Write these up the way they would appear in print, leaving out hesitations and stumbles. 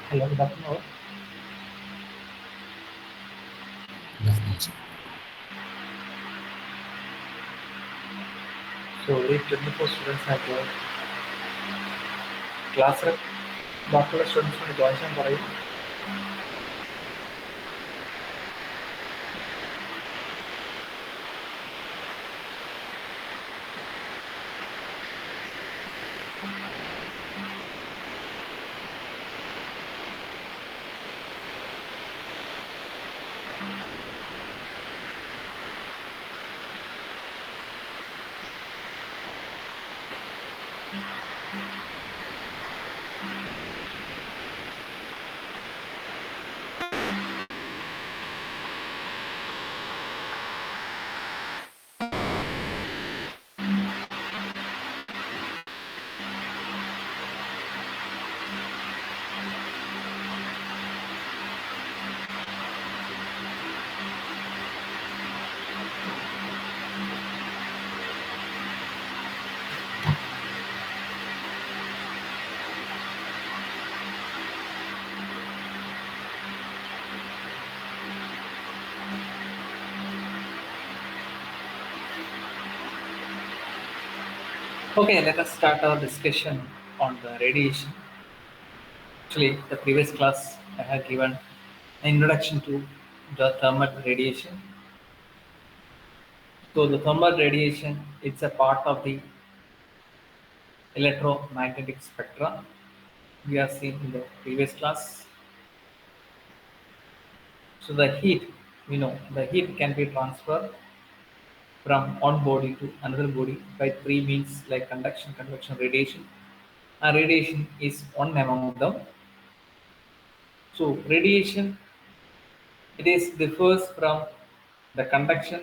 Hello, good afternoon. Definitely. So, we 24 students have joined class rep. ബാക്കിയുള്ള സ്റ്റുഡൻസിനോട് join ചെയ്യാൻ പറയും. Okay, let us start our discussion on the radiation. Actually, the previous class I have given an introduction to the thermal radiation. So, the thermal radiation it's a part of the electromagnetic spectra we have seen in the previous class. So, the heat, the heat can be transferred from one body to another body by three means like conduction, convection, radiation. And radiation is one among them. So radiation it is differs from the conduction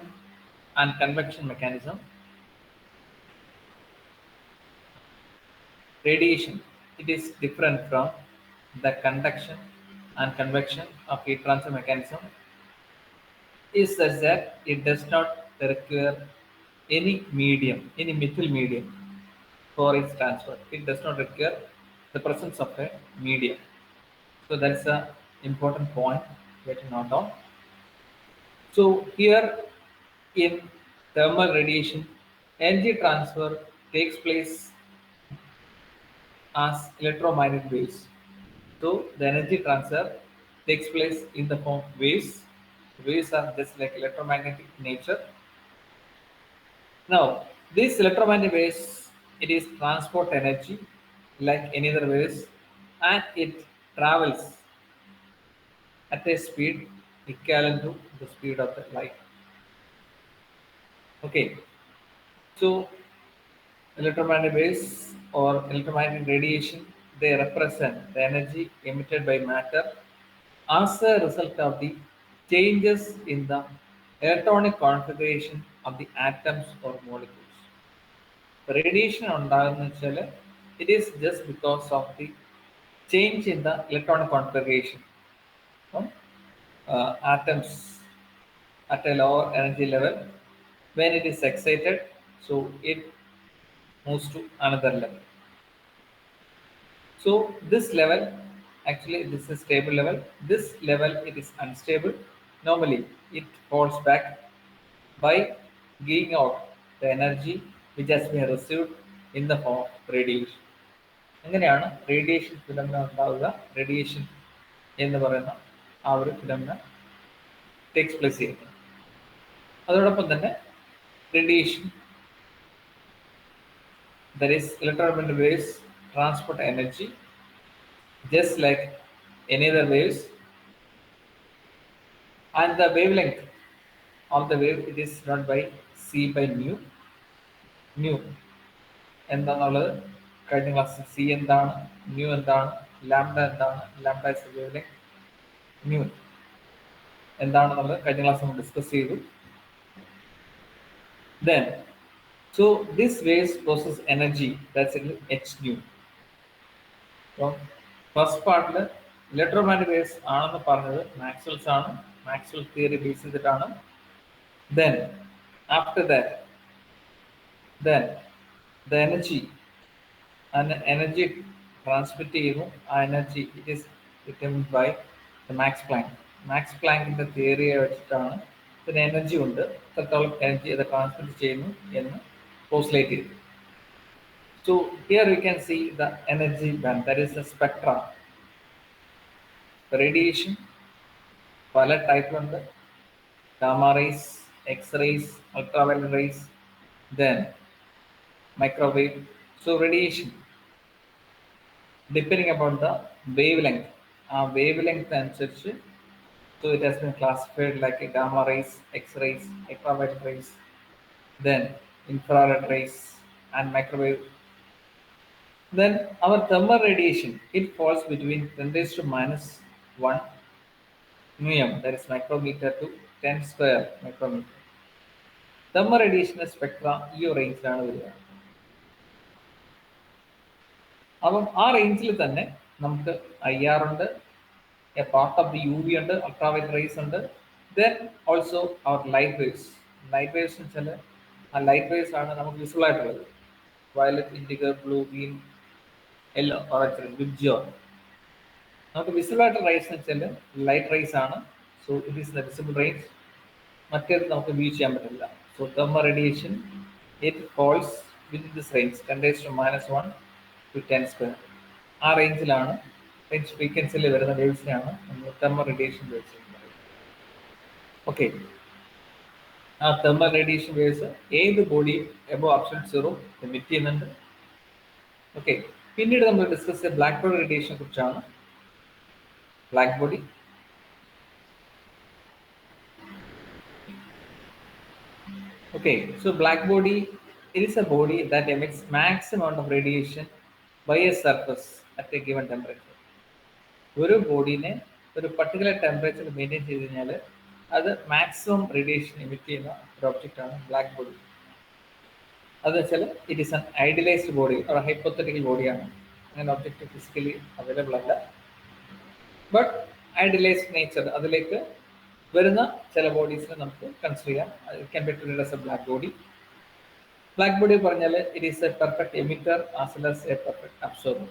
and convection mechanism. Radiation it is different from the conduction and convection of heat transfer mechanism is such that it does not require any medium, any metal medium for its transfer. It does not require the presence of a medium. So that's a important point we have to note down. So here in thermal radiation, energy transfer takes place as electromagnetic waves. So the energy transfer takes place in the form of waves. Waves are just like electromagnetic nature. Now, these electromagnetic waves, it is transport energy like any other waves, and it travels at a speed equivalent to the speed of the light. Okay, so electromagnetic waves or electromagnetic radiation, they represent the energy emitted by matter as a result of the changes in the electronic configuration of the atoms or molecules. Radiation ഉണ്ടാകുന്ന വെച്ചാൽ it is just because of the change in the electronic configuration of atoms at a lower energy level. When it is excited, so it moves to another level. So this level, actually this is stable level. This level it is unstable. Normally it falls back by giving out the energy which has been received in the form of radiation. അങ്ങനെയാണ് radiation ഫിലമിന ഉണ്ടാവുക. Radiation എന്ന് പറയുന്ന ആ ഒരു ഫിലമിന takes place ചെയ്യുന്നത്. അതോടൊപ്പം തന്നെ radiation that is electromagnetic waves transport energy just like any other waves, and the wavelength of the wave it is not by c by mu എന്താണെന്നുള്ളത് കഴിഞ്ഞ ക്ലാസ്സിൽ സി എന്താണ്, മ്യൂ എന്താണ്, ലാംഡ എന്താണ്, ലാംഡ ഇസ് വേവ്ലെങ്ത്, മ്യൂ എന്താണെന്നുള്ളത് കഴിഞ്ഞ class നമ്മൾ discuss ചെയ്തു. Then so this waves process energy that's in h nu. അപ്പം ഫസ്റ്റ് പാർട്ടിൽ ഇലക്ട്രോമാഗ്നറ്റിക് വേവ്സ് ആണെന്ന് പറഞ്ഞത് മാക്സ്വെൽസ് ആണ്, മാക്സ്വെൽ തിയറി ബേസ് ചെയ്തിട്ടാണ്. Then after that, then the energy and energy transmit ചെയ്യുന്നു. ആ energy it is determined by the Max Planck. Max പ്ലാങ്കിന്റെ തിയറിയെ വെച്ചിട്ടാണ് ഇതിന് എനർജി ഉണ്ട്, എത്രത്തോളം എനർജി അത് ട്രാൻസ്മിറ്റ് ചെയ്യുന്നു എന്ന് പോസ്റ്റുലേറ്റ് ചെയ്തു. So here we can see the energy band, that is the spectra. The radiation പല ടൈപ്പിലുണ്ട്. Gamma rays, X-rays, ultraviolet rays, then microwave. So radiation, depending upon the wavelength, wavelength അനുസരിച്ച്, so it has been classified like a gamma rays, X-rays, ultraviolet rays, then infrared rays and microwave. Then our thermal radiation, it falls between 10 raised to minus 1 μm, that is micrometer to 10 square micrometer. Thermal radiation Spectra ഈ റേഞ്ചിലാണ് വരിക. അപ്പം ആ റേഞ്ചിൽ തന്നെ നമുക്ക് IR ഉണ്ട്, a part of the UV ഉണ്ട്, അൾട്രാവയലറ്റ് റേസ് ഉണ്ട്, then also our light waves. Light waves എന്ന് വെച്ചാൽ ആ ലൈറ്റ് വേവ്സ് ആണ് നമുക്ക് വിസിബിൾ ആയിട്ടുള്ളത്. Violet, indigo, blue, green, yellow, orange, VIBGYOR. നമുക്ക് വിസിബിൾ ആയിട്ട് റേസ് എന്ന് വെച്ചാൽ ലൈറ്റ് റേസ് ആണ്. So it is the visible range. മറ്റേത് നമുക്ക് വ്യൂ ചെയ്യാൻ പറ്റില്ല. So thermal radiation, it falls within this range 10 raised to minus 1 to 10 square. ആ റേഞ്ചിലാണ്, റേഞ്ച് ഫ്രീക്വൻസിയിൽ വരുന്ന വേവ്സിനെയാണ് നമ്മൾ thermal radiation വേവ്സ് എന്ന് പറയുന്നത്. ഓക്കെ, ആ thermal radiation വേവ്സ് ഏത് ബോഡിയും എബോവ് അബ്സല്യൂട്ട് സീറോ എമിറ്റ് ചെയ്യുന്നുണ്ട്. ഓക്കെ, പിന്നീട് നമ്മൾ ഡിസ്കസ് ചെയ്ത ബ്ലാക്ക് ബോഡി റേഡിയേഷനെ കുറിച്ചാണ്. Black body, okay, so black body, it is a body that emits maximum amount of radiation by a surface at a given temperature. ഒരു ബോഡീനെ ഒരു particular temperature maintain ചെയ്ത് കഴിഞ്ഞാൽ അത് മാക്സിമം റേഡിയേഷൻ എമിറ്റ് ചെയ്യുന്ന ഒരു ഒബ്ജക്റ്റാണ് black body. അതെന്ന് വെച്ചാൽ it is an idealised body, ഒരു ഹൈപ്പോത്തറ്റിക്കൽ ബോഡിയാണ്. അങ്ങനെ ഒബ്ജക്റ്റ് ഫിസിക്കലി അവൈലബിൾ അല്ല, ബട്ട് ഐഡിയലൈസ്ഡ് നേച്ചർ അതിലേക്ക് വരുന്ന ചില ബോഡീസിനെ നമുക്ക് കൺസിഡർ ചെയ്യാം. It can be treated as a black body. Black body പറഞ്ഞാൽ it is a perfect emitter as well as a perfect absorber.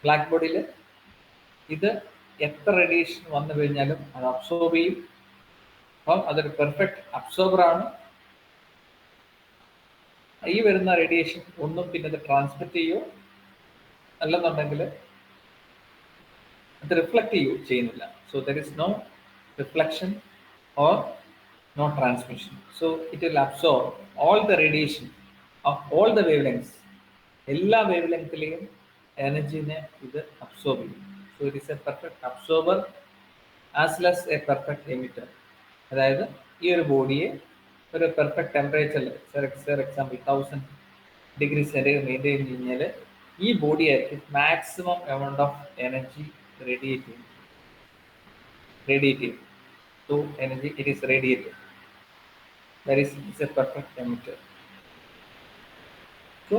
Black ബോഡിയിൽ ഇത് എത്ര റേഡിയേഷൻ വന്നു കഴിഞ്ഞാലും അത് അബ്സോർബ് ചെയ്യും. അപ്പം അതൊരു പെർഫെക്റ്റ് അബ്സോർബറാണ്. ഈ വരുന്ന റേഡിയേഷൻ ഒന്നും പിന്നെ അത് ട്രാൻസ്മിറ്റ് ചെയ്യുമോ അല്ലെന്നുണ്ടെങ്കിൽ അത് റിഫ്ലക്ട് ചെയ്യുന്നില്ല. So there is no reflection or no transmission. So it will absorb all the radiation of all the wavelengths. എല്ലാ വേവ്ലെങ്ത്തിലെയും എനർജിനെ ഇത് അബ്സോർബ് ചെയ്യും. So it is a perfect absorber as well as a perfect emitter. അതായത് ഈ ഒരു ബോഡിയെ ഒരു perfect ടെമ്പറേച്ചറിൽ, for example 1000 degree centigrade maintain കഴിഞ്ഞാൽ ഈ ബോഡി ആയിരിക്കും maximum amount of energy radiate ചെയ്യും. So energy, it is radiated. That is, it is a perfect emitter. So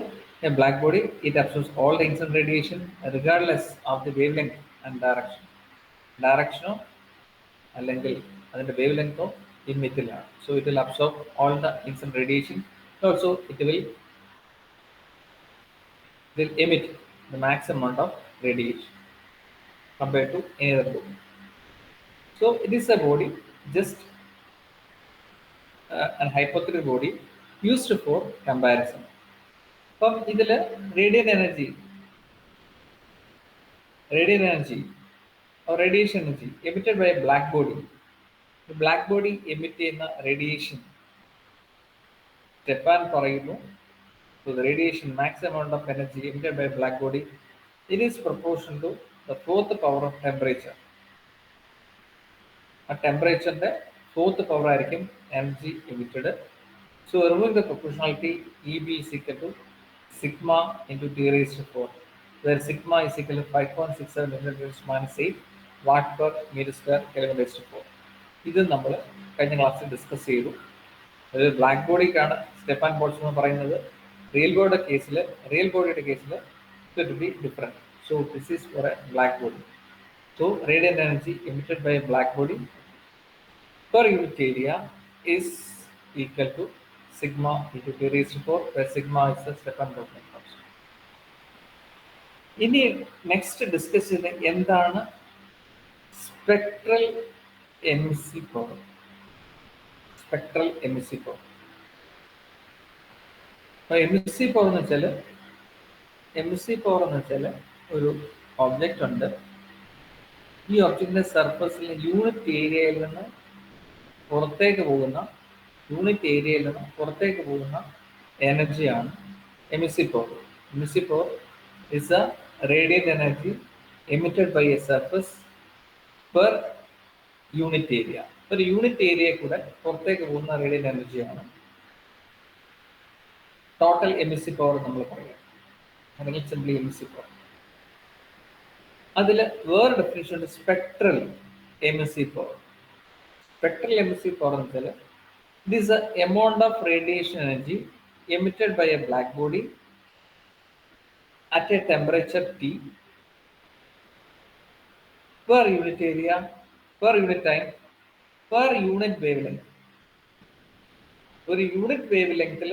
a black body, it absorbs all the incident radiation regardless of the wavelength and direction. Direction അല്ലെങ്കിൽ അതിന്റെ wavelength ഇമ്മിറ്റില്ല. So it will absorb all the incident radiation. Also it will emit the maximum amount of radiation compared to any other body. So it is a body, just an hypothetical body used for comparison. അപ്പം ഇതിൽ radiant energy radiation energy emitted by black body. Black body emit ചെയ്യുന്ന radiation Stefan പറയുന്നു, so the radiation maximum amount of energy emitted by black body, it is proportional to the fourth power of temperature. ആ ടെമ്പറേച്ചറിന്റെ fourth power ആയിരിക്കും energy emitted. So removing the proportionality, EB is equal to sigma into T raised to 4, where sigma is equal to 5.67 -8 watt per meter square Kelvin raised to 4. ഇത് നമ്മൾ കഴിഞ്ഞ ക്ലാസ്സിൽ discuss ചെയ്തു. അത് black ബോഡിക്കാണ് Stefan Boltzmann പറയുന്നത്. Real ബോഡിയുടെ കേസിൽ it will be different. So this is for a black body. So radiant energy emitted by a black body per unit area is equal to sigma into T raised to 4, where sigma is the Stefan Boltzmann constant. ഇനി next discuss ചെയ്ത എന്താണ് spectral emissive power. Spectral emissive power. അപ്പോൾ emissive power എന്ന് വെച്ചാൽ ഒരു object ഉണ്ട്. ഈ ഒബ്ജക്റ്റിന്റെ സർഫസിൽ യൂണിറ്റ് ഏരിയയിൽ നിന്ന് പുറത്തേക്ക് പോകുന്ന എനർജിയാണ് emissive power. Emissive power is a radiant energy emitted by a surface per unit area. ഒരു യൂണിറ്റ് ഏരിയ കൂടെ പുറത്തേക്ക് പോകുന്ന റേഡിയന്റ് എനർജിയാണ് ടോട്ടൽ എമിസീവ് പവർ നമ്മൾ പറയാം, അല്ലെങ്കിൽ സിംപ്ലി എമിസീവ് പവർ. അതിൽ വേറെ ഡെഫിനിഷൻ ഉണ്ട്, spectral emissive power. Spectral emissive power എന്ന് വെച്ചാൽ it is a amount of radiation energy emitted by a black body at a temperature T per unit area, per unit time, per unit wavelength. ഒരു unit wave ലെങ്തിൽ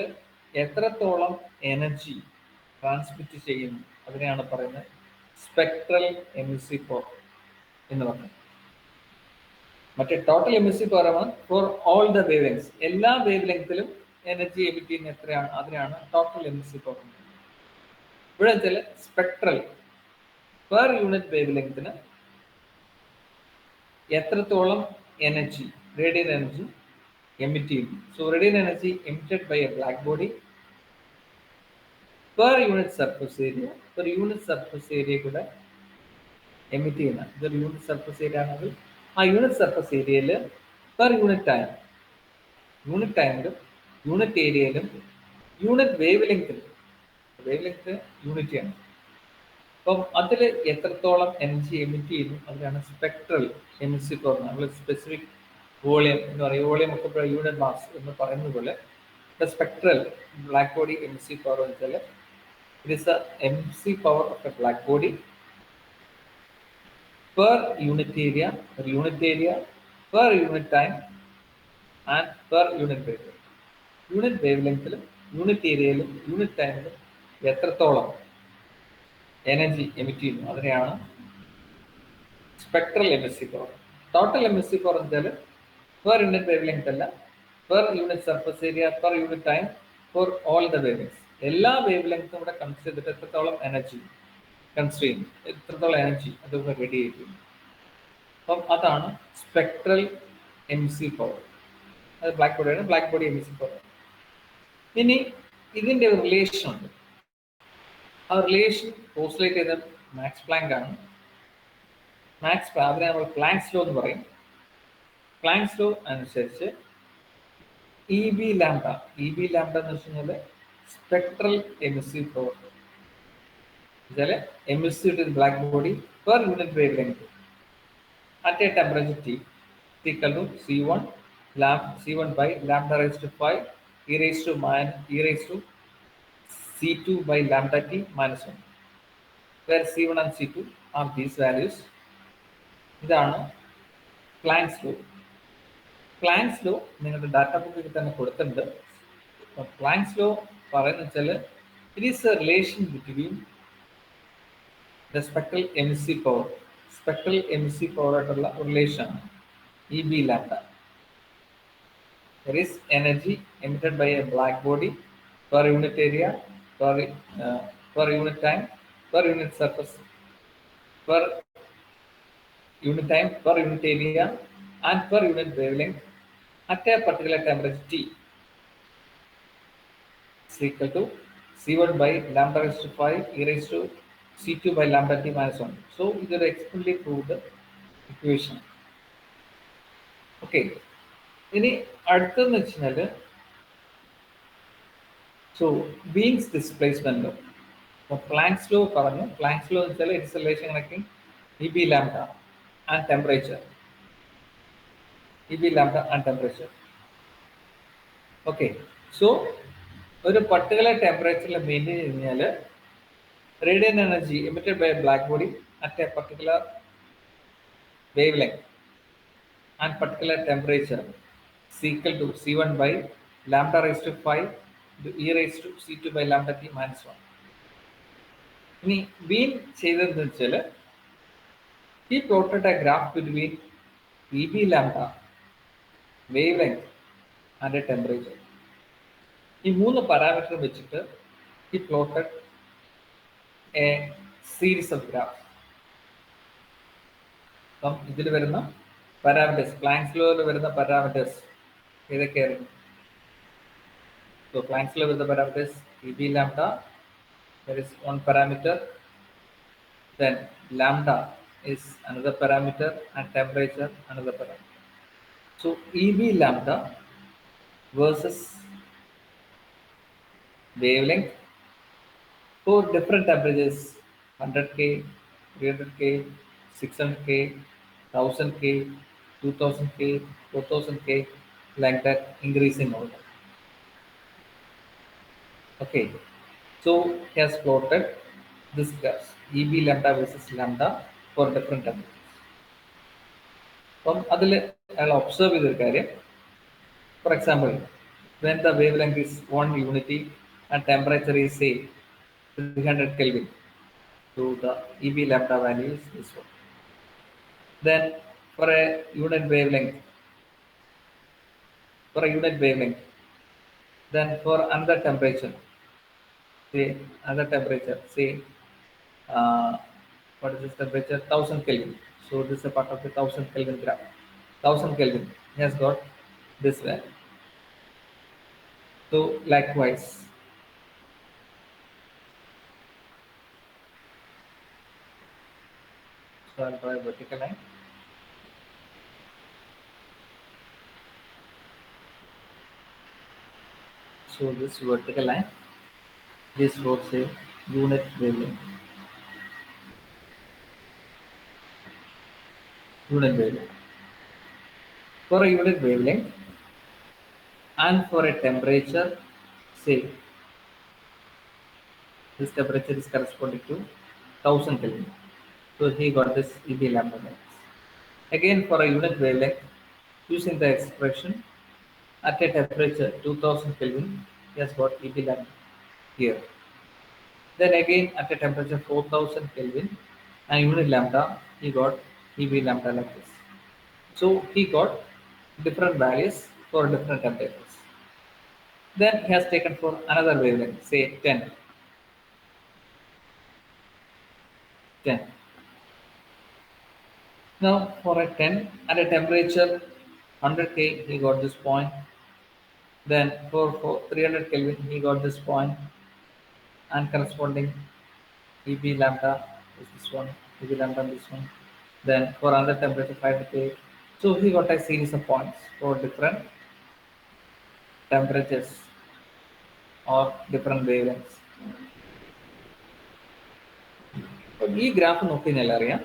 എത്രത്തോളം energy transmit ചെയ്യുന്നു അതിനെയാണ് പറയുന്നത് spectral emissive power എന്ന് പറയുന്നത്. മറ്റേ total emissive power ആണ് for all the wavelengths. എല്ലാ വേവ് ലെങ്തിലും എനർജി എമിറ്റ് ചെയ്യുന്ന എത്രയാണ് അതിനാണ് ടോട്ടൽ എമിസീവ് പവർ. ഇവിടെ വെച്ചാൽ സ്പെക്ട്രൽ പെർ യൂണിറ്റ് വേവ് ലെങ്തിന് എത്രത്തോളം എനർജി, റേഡിയൻ എനർജി എമിറ്റ് ചെയ്യുന്നു. So radiant energy emitted by a black body per unit surface area. ഒരു യൂണിറ്റ് സർഫസ് ഏരിയ കൂടെ എമിറ്റ് ചെയ്യുന്ന ഇതൊരു യൂണിറ്റ് സർഫസ് ഏരിയ ആണെങ്കിൽ ആ യൂണിറ്റ് സർഫസ് ഏരിയയിൽ പെർ യൂണിറ്റ് ടൈമിലും യൂണിറ്റ് ഏരിയയിലും യൂണിറ്റ് വേവ് ലെങ്തിലും, വേവ് ലെങ്ത് യൂണിറ്റിയാണ്, അപ്പം അതിൽ എത്രത്തോളം എനർജി എമിറ്റ് ചെയ്യുന്നു അതിനാണ് സ്പെക്ട്രൽ എമിസീവ് പവർ. നമ്മൾ സ്പെസിഫിക് വോളിയം എന്ന് പറയും, വോളിയം ഒക്കെ യൂണിറ്റ് മാസ് എന്ന് പറയുന്ന പോലെ spectral black body emissive power എന്ന് വെച്ചാൽ it is a emissive power of a black body per unit area, per unit time and per unit wave. Unit wave ലെങ്തിലും unit ഏരിയയിലും യൂണിറ്റ് ടൈമിലും എത്രത്തോളം എനർജി എമിറ്റ് ചെയ്യുന്നു അതിനെയാണ് spectral emissive power. Total emissive power എന്ന് വെച്ചാൽ per unit wave length അല്ല, per unit surface area, per unit time, four all the wavelengths. എല്ലാ വേവ് ലെങ്ത്തും കൂടെ കൺസിഡർ ചെയ്തിട്ട് എത്രത്തോളം എനർജി അതുകൂടെ റേഡിയേറ്റ് ചെയ്യുന്നു. അപ്പം അതാണ് സ്പെക്ട്രൽ എമിസീവ് പവർ. അത് ബ്ലാക്ക് ബോഡി എമിസീവ് പവർ. ഇനി ഇതിൻ്റെ ഒരു റിലേഷൻ ഉണ്ട്. ആ റിലേഷൻ പോസ്റ്റുലേറ്റ് ചെയ്ത മാക്സ് പ്ലാങ്ക് ആണ്. അതിനെ നമ്മൾ പ്ലാങ്ക്സ് ലോ എന്ന് പറയും. പ്ലാങ്ക്സ് ലോ അനുസരിച്ച് ഇ ബി ലാംഡ എന്ന് വെച്ച് കഴിഞ്ഞാൽ സ്പെക്ട്രൽ എമിസീവ് പവർ വെച്ചാൽ emissive in black body per unit wave length at a temperature T equal to C1 by lambda raised to 5 e raised to C2 by lambda T minus 1, where C1 and C2 are these values. ഇതാണ് Planck's law. Planck's law നിങ്ങളുടെ data ബുക്കിൽ തന്നെ കൊടുത്തിട്ടുണ്ട്. Planck's law പറയുന്നത് വെച്ചാൽ it is a relation between the spectral emissive power ആയിട്ടുള്ള relation E B lambda. There is energy emitted by a black body per unit area, per unit time, per unit surface, per unit time, per unit area, and per unit wavelength at a particular temperature T is equal to C1 by lambda raised to 5 e raised to C2 by lambda T minus 1. So, this is explicitly proved equation. Okay. ഇനി അടുത്തെന്ന് വെച്ച് കഴിഞ്ഞാൽ Wien's displacement law. അപ്പോൾ Planck's law പറഞ്ഞു. Planck's law എന്ന് വെച്ചാൽ it's relation connecting E B lambda and temperature. Okay. So ഒരു particular ടെമ്പറേച്ചറിൽ മെയിൻറ്റെയിൻ ചെയ്ത് കഴിഞ്ഞാൽ radiant energy emitted by black body at a particular wavelength and particular temperature is equal to C1 by lambda raised to 5 e raised to C2 by lambda T minus 1. ഇനി വീൻ ചെയ്തതെന്ന് വെച്ചാൽ he plotted a graph between EB lambda, wavelength and a temperature. ഈ മൂന്ന് parameter വെച്ചിട്ട് he plotted a series of graphs. അപ്പം ഇതിൽ വരുന്ന parameters planks ലോയിൽ വരുന്ന parameters ഏതൊക്കെയായിരുന്നു? So Planck's law with the parameters EB lambda, there is one parameter, then lambda is another parameter and temperature another parameter. So EB lambda versus wavelength for different temperatures 100K, 300K, 600K, 1000K, 2000K, 4000K, like that increasing order. Okay, so he has plotted this graphs EB lambda versus lambda for different temperatures. അപ്പം അതിൽ അയാൾ observe ചെയ്തൊരു കാര്യം, for example when the wavelength is 1 unity and temperature is say 300 Kelvin, so the EB lambda value is this one. Then for a unit wavelength, then for another temperature, say what is this temperature? 1000 Kelvin. So this is a part of the 1000 Kelvin graph. 1000 Kelvin, he has got this value. So likewise, so I'll draw a vertical line. So this vertical line, this for say unit wavelength. Unit wavelength. For a unit wavelength and for a temperature, say this temperature is corresponding to 1000 Kelvin. So he got this EB lambda max. Again for a unit wavelength, using the expression at a temperature 2000 Kelvin, he has got EB lambda here. Then again at a temperature 4000 Kelvin and unit lambda, he got EB lambda like this. So he got different values for different temperatures. Then he has taken for another wavelength, say 10. Now for a 10 at a temperature 100K, he got this point. Then for 300 Kelvin, he got this point, and corresponding EB lambda is this one, EB lambda is this one. Then for another temperature 5K, so he got a series of points for different temperatures or different wavelengths. ഈ graph നോക്കിയാൽ അറിയാം,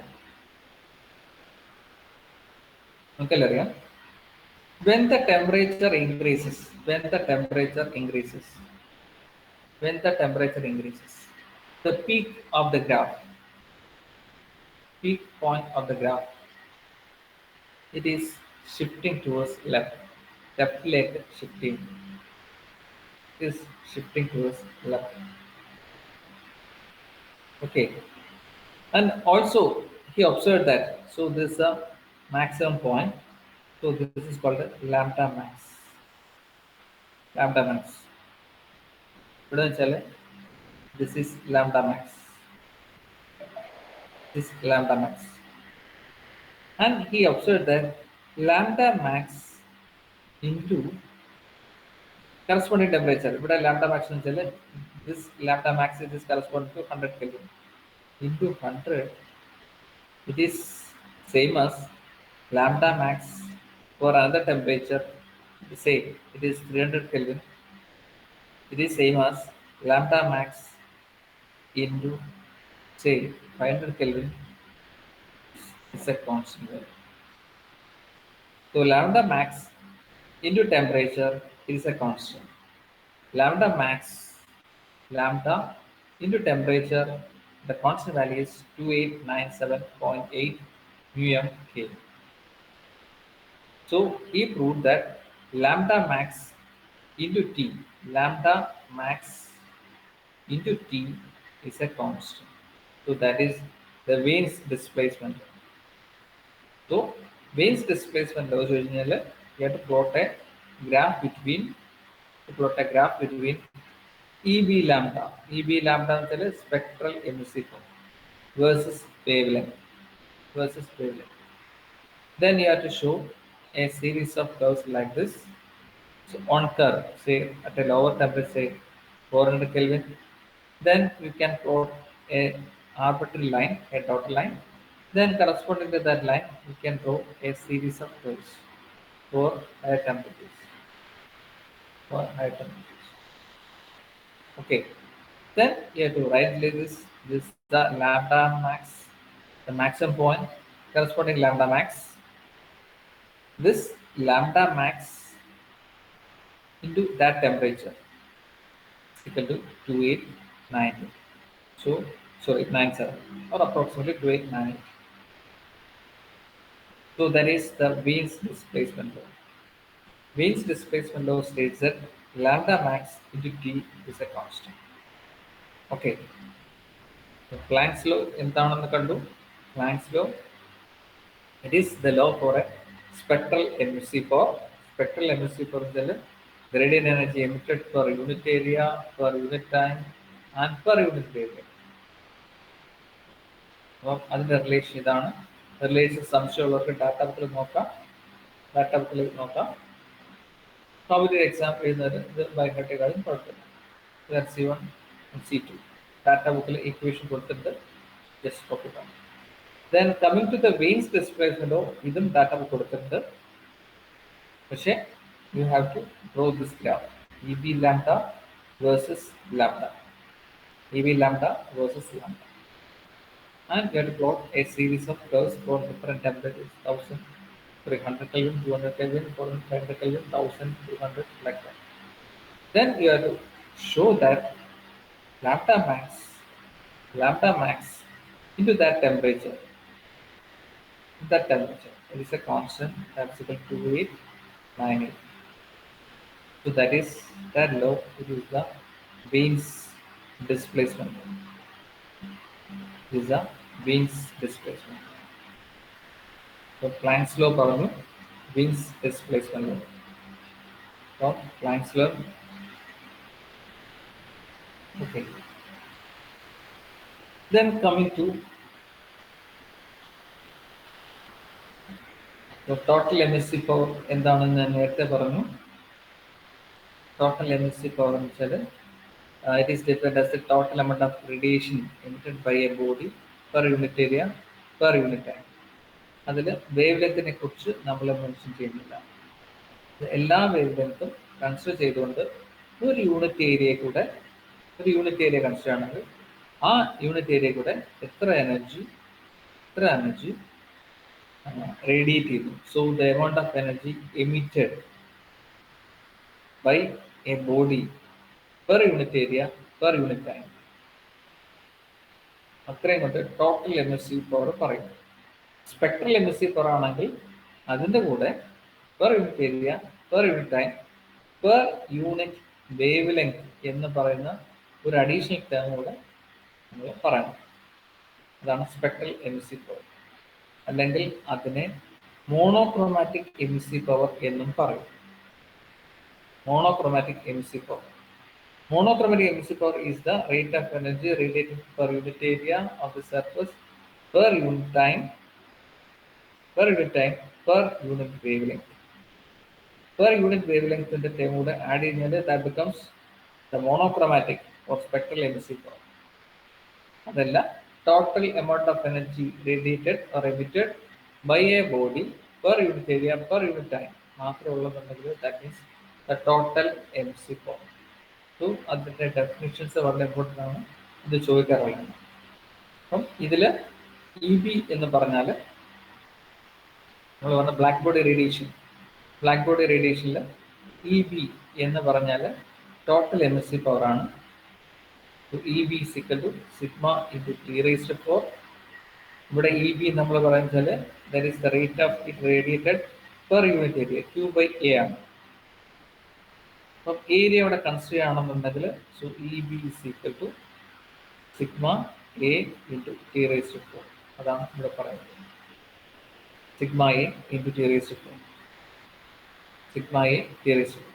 when the temperature increases, the peak of the graph, peak point of the graph, it is shifting towards left leg shifting, is shifting towards left. Okay, and also he observed that, so this is a maximum point, so this is called a lambda max. This is lambda max, and he observed that lambda max into corresponding temperature, but lambda max this lambda max is corresponding to 100 Kelvin into 100, it is same as lambda max for another temperature, say it is 300 Kelvin, it is same as lambda max into say 500 Kelvin is a constant value. So lambda max into temperature is a constant. Lambda into temperature, the constant value is 2897.8 μm K. So he proved that lambda max into T is a constant. So that is the Wien's displacement. So Wien's displacement law you have to plot a graph between EB lambda. EB lambda is spectral emissive versus wavelength. Then you have to show a series of curves like this. So on curve, say at a lower temperature, say 400 Kelvin, then we can plot a arbitrary line, a dotted line. Then corresponding to that line, we can draw a series of curves for higher temperatures. Okay. Then you have to write like this. This is the lambda max, the maximum point corresponding lambda max. This lambda max into that temperature is equal to 2890. So, sorry, 97 or approximately 2898. So that is the Wien's displacement law. Wien's displacement law states that lambda max into T is a constant. Okay. So Planck's law എന്താണെന്ന് കണ്ടു. Planck's law, it is the law for a spectral emissive for the radiant energy emitted per unit area, per unit time, and per unit wavelength. അപ്പം അതിൻ്റെ relation ഇതാണ്. Relation സംശയമുള്ളവർക്ക് data ബുക്കിൽ നോക്കാം. ഒരു exam എഴുതുന്നത് ഇത് ഭയങ്കരത്തെക്കാളും കുഴപ്പമില്ല. C1 C2 ഡാറ്റ ബുക്കിൽ ഇക്വേഷൻ കൊടുത്തിട്ട് ജസ്റ്റ് കോപ്പി കാണാം. Then coming to the Wien's displacement law, ഇതും ഡാറ്റ ബുക്ക് കൊടുത്തിട്ടുണ്ട്. പക്ഷേ you have to draw this graph. EB lambda versus lambda. EB lambda versus lambda. And you have to plot a series of curves for different temperatures, 1300 Kelvin, 200 Kelvin, 400 Kelvin, 1200, like that. Then you have to show that lambda max into that temperature. It is a constant that's equal to 2898. So that is that law. It is the Wien's displacement. This is the Wien's displacement. So Planck's law പറഞ്ഞു Wien's displacement law. So Planck's law. Okay. Then coming to the total emissive power എന്താണെന്ന് ഞാൻ നേരത്തെ പറഞ്ഞു. Total emissive power എന്ന് വെച്ചാൽ it is defined as the total amount of radiation emitted by a body per unit area per unit time. അതിൽ wave ലെങ്തിനെ കുറിച്ച് നമ്മൾ mention ചെയ്യുന്നില്ല. എല്ലാ വേവ് ലെങ്ത്തും കൺസിഡർ ചെയ്തുകൊണ്ട് ഒരു യൂണിറ്റ് ഏരിയ കൺസിഡർ ആണെങ്കിൽ ആ യൂണിറ്റ് ഏരിയ കൂടെ എത്ര എനർജി റേഡിയേറ്റ് ചെയ്യുന്നു. So the amount of energy emitted by a body per unit area per unit time, അത്രയും കൊണ്ട് ടോട്ടൽ എമിസീവ് പവർ പറയും. സ്പെക്ട്രൽ എമിസീവ് പവർ ആണെങ്കിൽ അതിൻ്റെ കൂടെ per unit area per unit time per unit wavelength എന്ന് പറയുന്ന ഒരു additional term കൂടെ നമ്മൾ പറയണം. അതാണ് സ്പെക്ട്രൽ എമിസീവ് പവർ. അല്ലെങ്കിൽ അതിനെ മോണോക്രോമാറ്റിക് എമിസീവ് പവർ എന്നും പറയും. Monochromatic emissive power is the rate of energy radiated per unit area of the surface per unit time per unit wavelength. Per unit wavelength in the term would add in that becomes the monochromatic or spectral emissive power. Adella total amount of energy radiated or emitted by a body per unit area per unit time. That means the total emissive power. So അതിൻ്റെ definitions വളരെ important ആണ്. ഇത് ചോദിക്കാറുള്ളതാണ്. അപ്പം ഇതിൽ EB എന്ന് പറഞ്ഞാൽ നമ്മൾ പറഞ്ഞ ബ്ലാക്ക് ബോഡി റേഡിയേഷനിൽ EB എന്ന് പറഞ്ഞാൽ ടോട്ടൽ എമിസീവ് പവർ ആണ്. EB is equal to sigma into T raised to 4. ഇവിടെ EB നമ്മൾ പറയുന്നത് that is the rate of it radiated per unit area, Q by A ആണ്. അപ്പം ഏരിയ ഇവിടെ കൺസിഡർ ചെയ്യണമെന്നുണ്ടെങ്കിൽ so EB is equal to sigma A into T raise to 4. അതാണ് ഇവിടെ പറയുന്നത്. Sigma A into T raise to 4. Sigma A T raised to 4.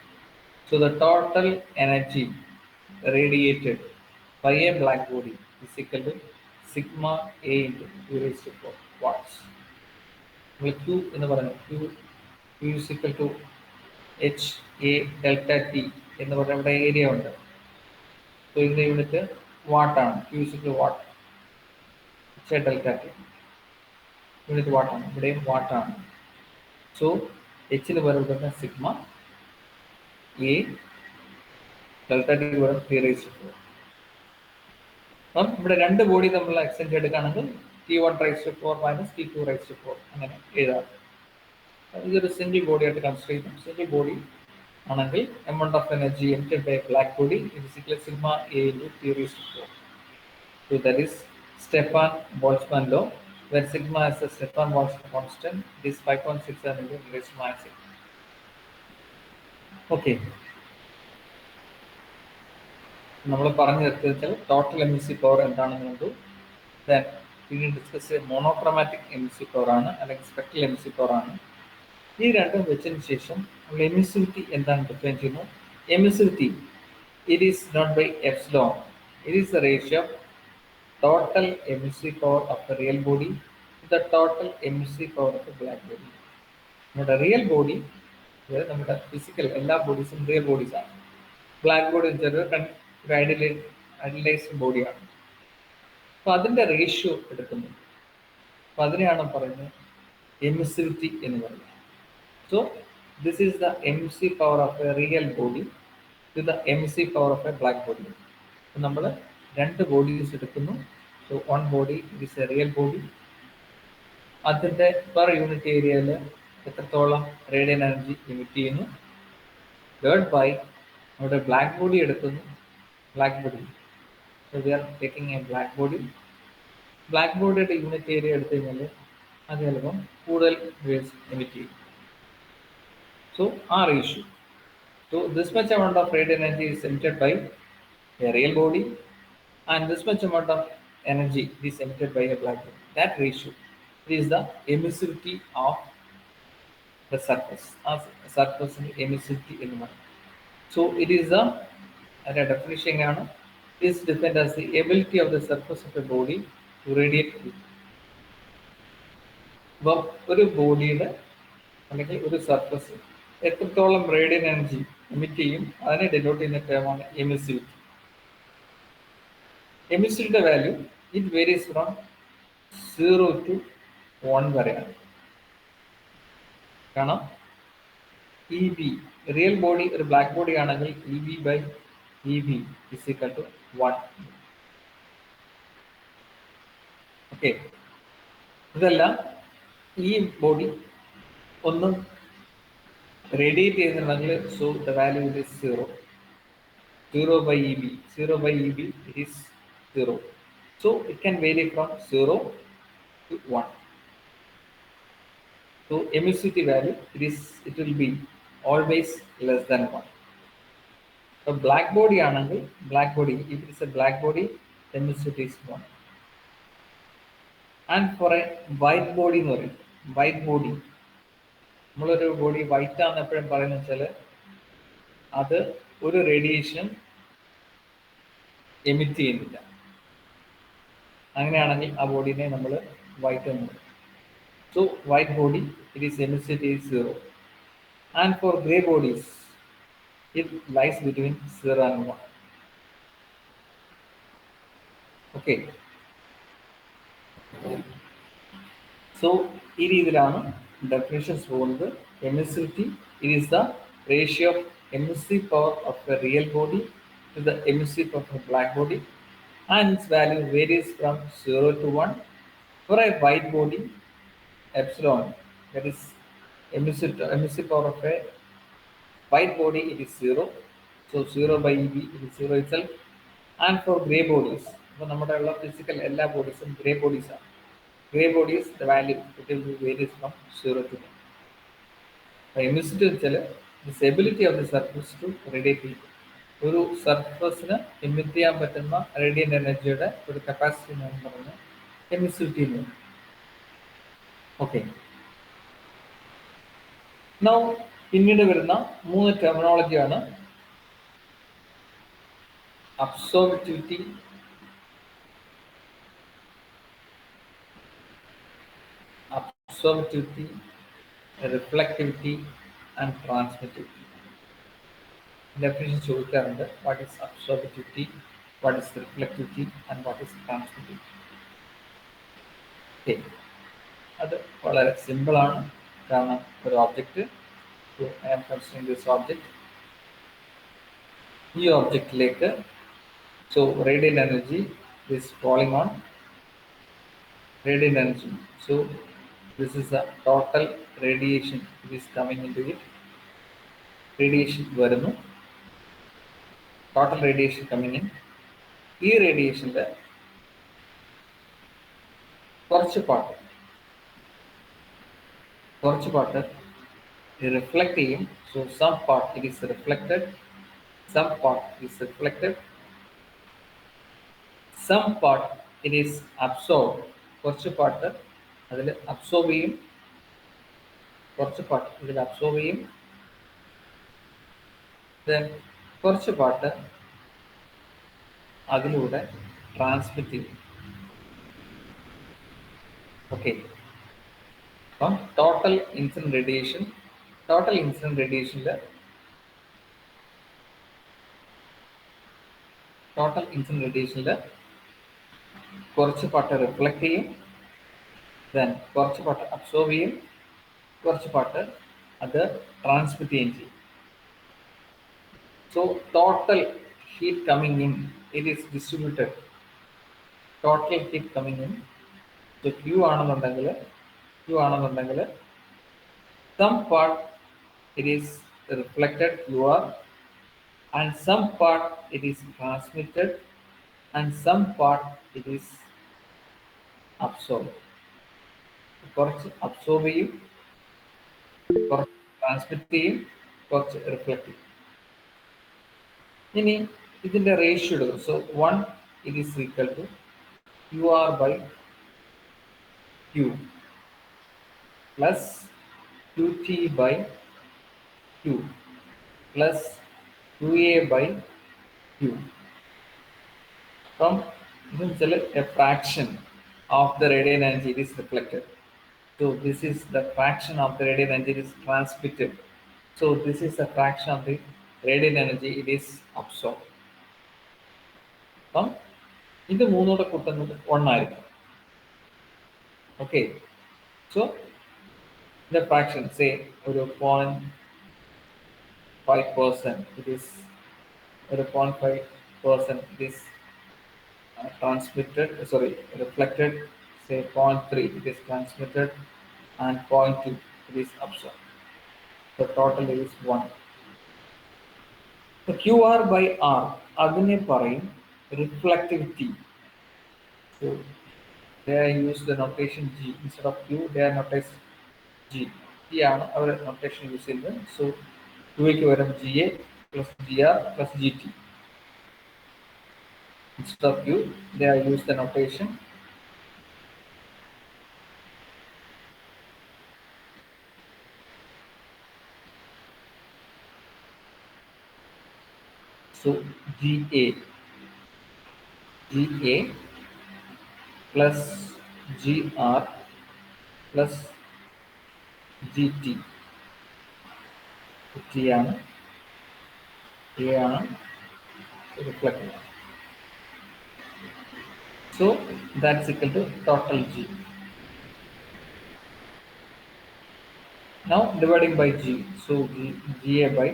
So the total energy radiated by a black body is equal to sigma A into Q raised to 4 watts. നമ്മൾ Q എന്ന് പറയുന്നത് Q is equal to H A delta T എന്ന് പറയുന്ന ഇവിടെ area ഉണ്ട്. So ഇതിന്റെ unit വാട്ടാണ്. Q is equal to watt. H A delta T unit വാട്ടാണ്. ഇവിടെയും വാട്ടാണ്. സോ എച്ചിന് പകരം സിഗ്മ എ ഡെൽറ്റ ടി പകരം ടി റേസ് ടു 4. അപ്പം ഇവിടെ രണ്ട് ബോഡി തമ്മിലുള്ള എക്സ്റ്റെൻഡ് എടുക്കുകയാണെങ്കിൽ T1 raise to 4 minus T2 raise to 4 അങ്ങനെ എഴുതാം. ഇതൊരു സിംഗിൾ ബോഡി ആയിട്ട് കൺസിഡർ ചെയ്യും. സിംഗിൾ ബോഡി ആണെങ്കിൽ amount of energy emitted by black body is equal sigma A into T raise to 4. So that is Stefan Boltzmann law, where sigma is the Stefan Boltzmann constant. It is 5.67 into 10 raised to minus 6. Okay. നമ്മൾ പറഞ്ഞു നിർത്തിച്ചാൽ total emissive power എന്താണെന്ന് കണ്ടു. Then പിന്നീട് discuss monochromatic emissive power ആണ് അല്ലെങ്കിൽ spectral emissive power ആണ്. ഈ രണ്ടും വെച്ചതിന് ശേഷം നമ്മൾ എമിസിവിറ്റി എന്താണ് ഡിഫൈൻ ചെയ്യുന്നു. Emissivity it is noted by epsilon, it is the ratio of total emissive power of the real body to the total emissive power of the black body. നമ്മുടെ real body, അതായത് നമ്മുടെ physical എല്ലാ ബോഡീസും real bodies ആണ്. Black body എന്ന് വെച്ചാൽ ഒരു idealised ബോഡിയാണ്. അപ്പോൾ അതിൻ്റെ റേഷ്യോ എടുക്കുന്നു. അപ്പോൾ അതിനെയാണ് പറയുന്നത് എമിസിവിറ്റി എന്ന് പറയുന്നത്. So this is the emissive power of a real body to the emissive power of a black body. അപ്പോൾ നമ്മൾ രണ്ട് ബോഡീസ് എടുക്കുന്നു. So one body is a real body. അതിൻ്റെ പെർ യൂണിറ്റ് ഏരിയയിൽ എത്രത്തോളം റേഡിയൻ എനർജി എമിറ്റ് ചെയ്യുന്നു. Third by നമ്മുടെ black body എടുക്കുന്നു. Black body, we are taking a black body. Black ബോഡിയുടെ യൂണിറ്റ് ഏരിയ എടുത്തു കഴിഞ്ഞാൽ അത് ചിലപ്പം കൂടുതൽ വേവ്സ് എമിറ്റ് ചെയ്യും. സോ ആ ratio. So this much amount of radiant energy is emitted by a real body and this much amount of energy is emitted by a black body. That ratio is the emissivity of the surface. Surface emissivity in one. So it is the definition is defined as the ability of the surface of a body to radiate heat. അപ്പോൾ ഒരു ബോഡിയുടെ അല്ലെങ്കിൽ ഒരു surface എത്രത്തോളം radiant energy emit ചെയ്യും അതിനെ denote ചെയ്യുന്ന ടേമാണ് എമിസിവിറ്റി. എമിസിവിറ്റിയുടെ value it varies from 0 to 1 വരെയാണ്. കാരണം ഇ ബി റിയൽ ബോഡി ഒരു ബ്ലാക്ക് ബോഡി ആണെങ്കിൽ E B by E B is equal to 1. Okay, ഇതല്ല ഈ ബോഡി ഒന്നും റേഡിയേറ്റ് ചെയ്യുന്നുണ്ടെങ്കിൽ so the value is 0. 0 by EB. 0 by EB it is 0. So it can vary from 0 to 1. So emissivity value it will be always less than 1. So black body anangal black body, if it is a black body, emissivity is 1. And for a white body എന്ന് പറയും, white body നമ്മളൊരു body white ആണെന്ന് എപ്പോഴും പറയുന്ന വെച്ചാൽ അത് ഒരു radiation emit ചെയ്യുന്നില്ല. അങ്ങനെയാണെങ്കിൽ ആ ബോഡീനെ നമ്മൾ വൈറ്റ് എന്ന് പറയും. So white body it is emissivity is 0. And for grey bodies it lies between 0 and 1. Okay, so ഈ രീതിയിലാണ് ഡെഫിനിഷൻസ് പോകുന്നത്. Emissivity it is the ratio of emissive power of a real body to the emissive power of a black body, and its value varies from 0 to 1. For a white body, epsilon, that is emissive power of a white body, it is 0. So 0 by EB, it is 0 itself. And for grey bodies, for നമ്മുടെ ഉള്ള physical എല്ലാ ബോഡീസും grey bodies ആണ്. Grey bodies the value it will varies from 0 to 1. Emissivity വെച്ചാൽ this ability of the surface to radiate heat. ഒരു സർഫസിന് emit ചെയ്യാൻ പറ്റുന്ന radiant എനർജിയുടെ ഒരു കപ്പാസിറ്റി എന്ന് പറയുന്നത് എമിസിവിറ്റി എന്ന് പറയും. ഓക്കെ. നൗ പിന്നീട് വരുന്ന 3 ടെർമിനോളജിയാണ് absorptivity, reflectivity and transmittivity. Definition ചോദിക്കാറുണ്ട്. What is absorptivity, what is reflectivity and what is transmittivity. Okay, അത് വളരെ സിമ്പിളാണ്. കാരണം ഒരു object, I am considering this object, ഈ ഓബ്ജക്റ്റിലേക്ക് so radiant energy is falling on radiant energy. So this is the total radiation that is coming into it. Radiation വരുന്നു, total radiation coming in. ഈ റേഡിയേഷൻ്റെ കുറച്ച് പാർട്ട് റിഫ്ലക്ട് ചെയ്യും. So some part it is reflected, some part is reflected, some part it is absorb. കുറച്ച് part അതിൽ absorb ചെയ്യും, കുറച്ച് part ഇതിൽ അബ്സോർബ് ചെയ്യും, ദെൻ കുറച്ച് പാർട്ട് അതിലൂടെ ട്രാൻസ്മിറ്റ് ചെയ്യും. ഓക്കെ, അപ്പം ടോട്ടൽ ഇൻസിഡന്റ് റേഡിയേഷനിൽ കുറച്ച് പാർട്ട് റിഫ്ലക്ട് ചെയ്യും, ദെൻ കുറച്ച് പാർട്ട് അബ്സോർബ് ചെയ്യും, കുറച്ച് പാർട്ട് അത് ട്രാൻസ്മിറ്റ് ചെയ്യുകയും ചെയ്യും. So total heat coming in it is distributed. Total heat coming in Q ആണെന്നുണ്ടെങ്കിൽ some part it is reflected QR, and some part it is transmitted, and some part it is absorbed. കുറച്ച് absorb ചെയ്യും, കുറച്ച് transmit ചെയ്യും, കുറച്ച് reflect ചെയ്യും. ഇനി ഇതിൻ്റെ ratio എടുക്കും. So 1 it is equal to QR by Q plus QT by Q plus QA by Q. From a fraction of the radiant energy is reflected. So this is the fraction of the radiant energy is transmitted. So this is a fraction of the radiant energy it is absorbed. അപ്പം ഇത് മൂന്നോടെ കൂട്ടുന്നത് 1 ആയിരിക്കും. Okay, so the fraction say ഒരു 0.5% it is ഒരു 0.5% it is reflected, say 0.3 it is transmitted, and 0.2 it is absorbed. The total is 1. So QR by R അതിനെ പറയും reflectivity. So they use the notation G instead of Q. They are notation G. G ആണ് അവർ notation use ചെയ്യുന്നത്. So Qക്ക് വരും GA plus GR plus GT. Instead of Q, they are used the notation so GA plus GR plus GT. T ആണ്, A ആണ് reflected. So that's equal to total G. Now dividing by G, so GA by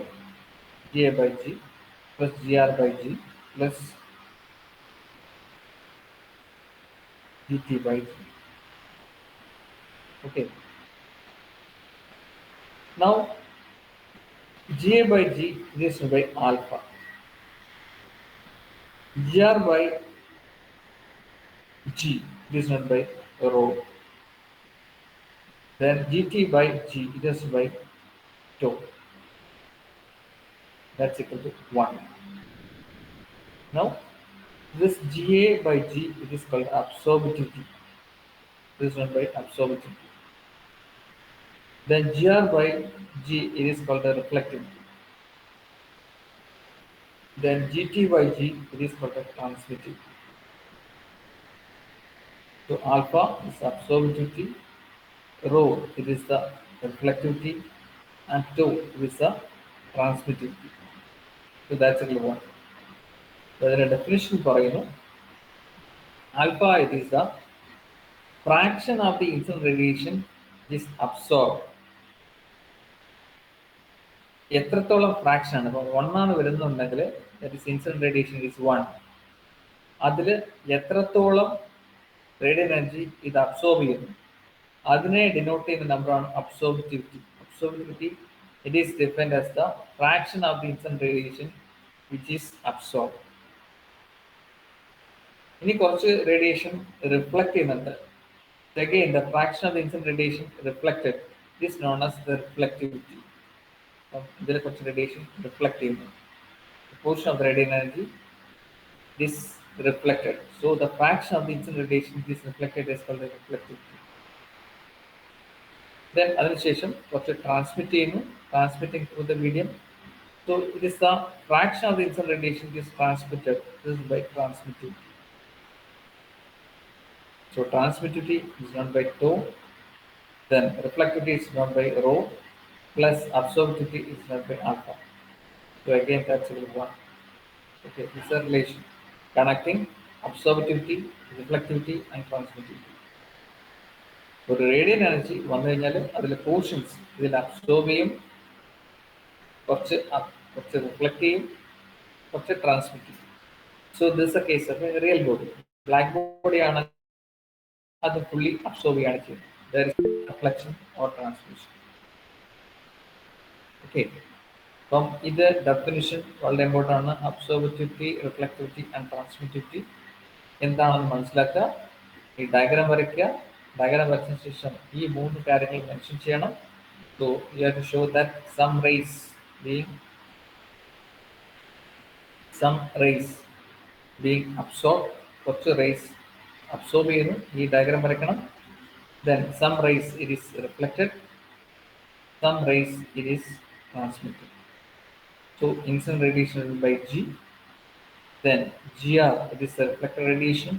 G plus GR by G plus GT by G. Okay. Now GA by G is by alpha. GR by G is not by rho. Then GT by G it is by tau. That's equal to 1. Now, this Ga by G, it is called absorptivity. This is done by absorptivity. Then Gr by G, it is called the reflectivity. Then Gt by G, it is called the transmittivity. So alpha is absorptivity, rho it is the reflectivity, and tau it is the transmittivity. So that's a one. So അതിന്റെ definition പറയുന്നു alpha it is the fraction of the incident radiation is absorbed. എത്രത്തോളം fraction ആണ് ഇപ്പോൾ 1 ആണ് വരുന്നുണ്ടെങ്കിൽ that is incident radiation is 1. അതിൽ എത്രത്തോളം radiant energy ഇത് അബ്സോർബ് ചെയ്യുന്നു അതിനെ ഡിനോട്ട് ചെയ്യുന്ന നമ്പറാണ് absorptivity. Absorptivity it is defined as the fraction of the incident radiation which is absorb. ഇനി കുറച്ച് റേഡിയേഷൻ റിഫ്ലക്ട് ചെയ്യുന്നുണ്ട്. Again, the fraction of the incident radiation reflected is known as the reflectivity. ഇതിലെ കുറച്ച് radiation reflect ചെയ്യുന്നു. The portion of the radiant energy is reflected. So the fraction of the incident radiation is reflected is called the reflectivity. Then അതിനുശേഷം കുറച്ച് transmit ചെയ്യുന്നു, transmitting through the medium. So it is the fraction of the incident radiation is transmitted. This is by transmittivity. So transmittivity is known by tau, then reflectivity is known by rho, plus absorptivity is known by alpha. So again that's a one. Okay, this is a relation connecting absorptivity, reflectivity and transmittivity. ഒരു radian energy വന്നു കഴിഞ്ഞാൽ അതിലെ portions ഇതിൽ absorb ചെയ്യും, കുറച്ച് reflect ചെയ്യും, കുറച്ച് transmit ചെയ്യും. So this A case of real body. Black body ആണ് അത് ഫുള്ളി അബ്സോർബ് ചെയ്യാണ് ചെയ്യുന്നത്. There is reflection or transmission. Okay, അപ്പം ഇത് ഡെഫിനിഷൻ വളരെ ഇമ്പോർട്ടൻ്റ് ആണ്. അബ്സോർബിറ്റിവിറ്റി, റിഫ്ലക്റ്റിവിറ്റി ആൻഡ് ട്രാൻസ്മിറ്റിവിറ്റി എന്താണെന്ന് മനസ്സിലാക്കുക. ഈ ഡയഗ്രാം വരയ്ക്കുക. ഡയഗ്രാം വരച്ചതിന് ശേഷം ഈ 3 കാര്യങ്ങൾ മെൻഷൻ ചെയ്യണം. So you have to show that some rays being absorb, കുറച്ച് റേസ് അബ്സോർബ് ചെയ്യുന്നു. ഈ ഡയഗ്രാം വരയ്ക്കണം. Then some rays it is reflected, some rays it is transmitted. So incident radiation is by G, then Gr it is the reflected radiation,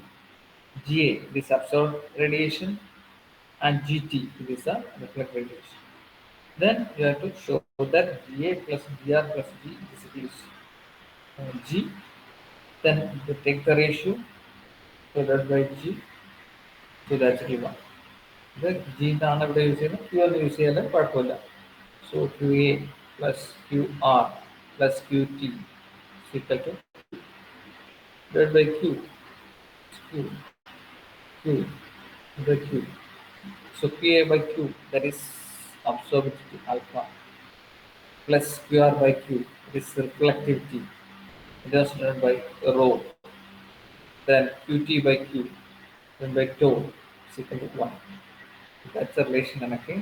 Ga it is absorbed radiation, and Gt it is the reflected radiation. Then you have to show that Ga plus Gr plus G is equal to G. Then you take the ratio, so that by G, so that's given. ഇത് G ആണ് ഇവിടെ use ചെയ്യുന്നത്. Q എന്ന് use ചെയ്യാൻ കുഴപ്പമില്ല. So Q A plus Q R plus Q T equal to divide by Q by Q. So QA by Q, that is absorptivity alpha, plus QR by Q, it is reflectivity, it is done by rho. Then QT by Q, then by tau is equal to 1. That's the relation connecting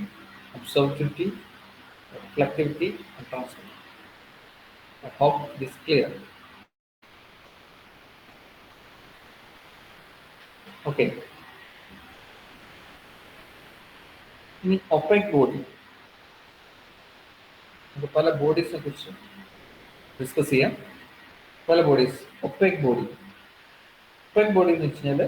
absorptivity, reflectivity and transmittivity. I hope it is clear. Okay. ഇനി opaque body, നമുക്ക് പല ബോഡീസിനെ കുറിച്ച് discuss ചെയ്യാം. പല bodies. Opaque body എന്ന് വെച്ച് കഴിഞ്ഞാൽ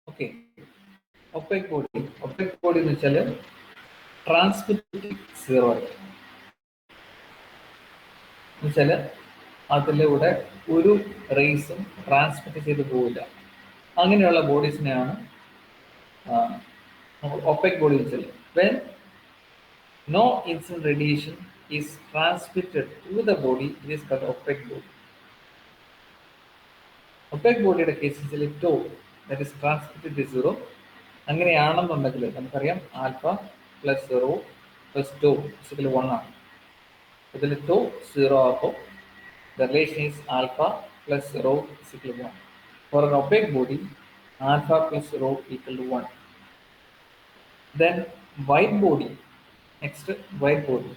okay, opaque body എന്ന് വെച്ചാൽ ട്രാൻസ്മിറ്റിവിറ്റി 0 ആയിരിക്കും. എന്നുവെച്ചാൽ അതിലൂടെ ഒരു റേസും ട്രാൻസ്മിറ്റ് ചെയ്ത് പോവില്ല. അങ്ങനെയുള്ള ബോഡീസിനെയാണ് നമ്മൾ ഒപ്പേക്ക് ബോഡി വെച്ചാൽ. When no incident radiation is transmitted to the body, it is called opaque body. Opaque ബോഡിയുടെ കേസിൽ ടോ ദാറ്റ് ഈസ് ട്രാൻസ്മിറ്റഡ് 0. അങ്ങനെയാണെന്നുണ്ടെങ്കിൽ നമുക്കറിയാം alpha plus rho plus tau is equal 1 ആണ്. ഇതിൽ ടോ 0 ആകുമ്പോൾ the relation is alpha plus rho is equal 1. For an opaque body, alpha plus rho equal to 1. Then white body. Next, white body.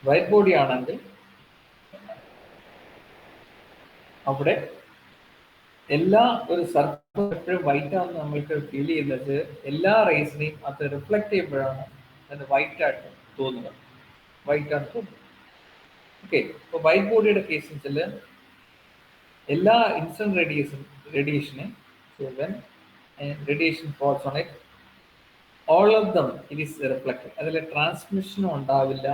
White body ആണെങ്കിൽ അവിടെ എല്ലാ ഒരു സർക്കിൾ എപ്പോഴും white ആണെന്ന് നമ്മൾക്ക് ഫീൽ ചെയ്യുന്നത് എല്ലാ റേസിനെയും അത് റിഫ്ലക്ട് ചെയ്യുമ്പോഴാണ് അത് വൈറ്റ് ആയിട്ട് തോന്നുക. വൈറ്റ് ആണ് തോന്നുന്നത്. ഓക്കെ, ഇപ്പോൾ വൈറ്റ് ബോഡിയുടെ കേസിൽ എല്ലാ ഇൻസിഡന്റ് റേഡിയേഷനെ radiation falls on it, all of them it is reflected. അതിൽ ട്രാൻസ്മിഷനും ഉണ്ടാവില്ല,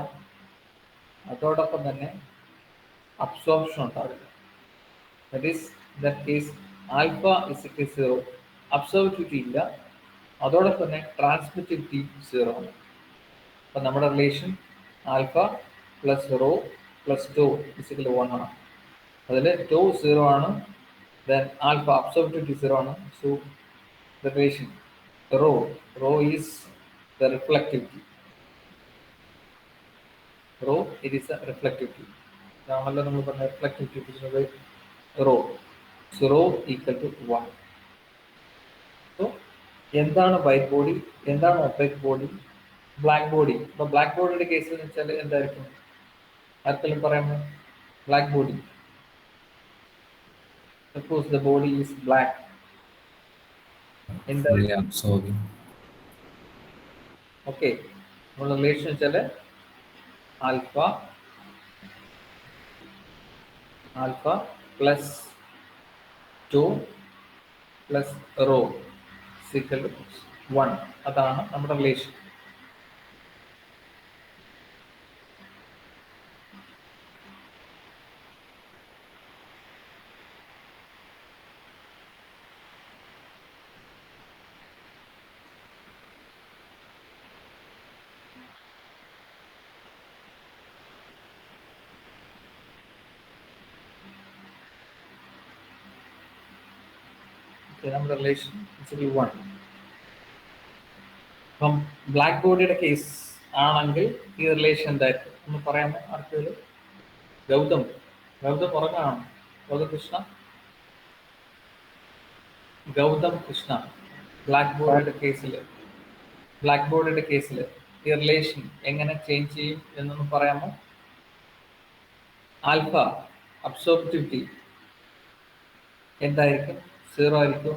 അതോടൊപ്പം തന്നെ അബ്സോർപ്ഷൻ ഉണ്ടാവില്ല. That is that case alpha is equal 0, absorptivity ഇല്ല, അതോടൊപ്പം തന്നെ ട്രാൻസ്മിറ്റിവിറ്റി 0 ആണ്. അപ്പം നമ്മുടെ relation alpha plus rho plus tau is equal 1 ആണ്. അതിൽ ടോ 0 ആണ്, ദെൻ ആൽഫ അബ്സോർബിറ്റിവിറ്റി 0 ആണ്. So the relation rho is the reflectivity. Rho it is a reflectivity. ഇതാണല്ലോ നമ്മൾ പറഞ്ഞ reflectivity rho. So rho equal to 1. So എന്താണ് വൈറ്റ് ബോഡി, എന്താണ് opaque body, black body? ഇപ്പൊ ബ്ലാക്ക് ബോഡിയുടെ കേസ് എന്ന് വെച്ചാൽ എന്തായിരിക്കും? ആർക്കെങ്കിലും പറയാമോ? Black body, suppose the body is black, Fully absorbing. Okay, നമ്മുടെ റിലേഷൻ വെച്ചാൽ alpha plus tau plus rho is equal 1. അതാണ് നമ്മുടെ റിലേഷൻ. നമ്മുടെ റിലേഷൻ 1. അപ്പം ബ്ലാക്ക് ബോഡിയുടെ കേസ് ആണെങ്കിൽ ഈ റിലേഷൻ എന്തായിരിക്കും ഒന്ന് പറയാമോ ആർക്കെങ്കിലും? ഗൗതം ഉറങ്ങാണോ? ഗൗതം കൃഷ്ണ ബ്ലാക്ക് ബോർഡിന്റെ കേസിൽ ഈ റിലേഷൻ എങ്ങനെ ചേഞ്ച് ചെയ്യും എന്നൊന്ന് പറയാമോ? ആൽഫ അബ്സോർബിറ്റിവിറ്റി എന്തായിരിക്കും? 0 ആയിരിക്കും.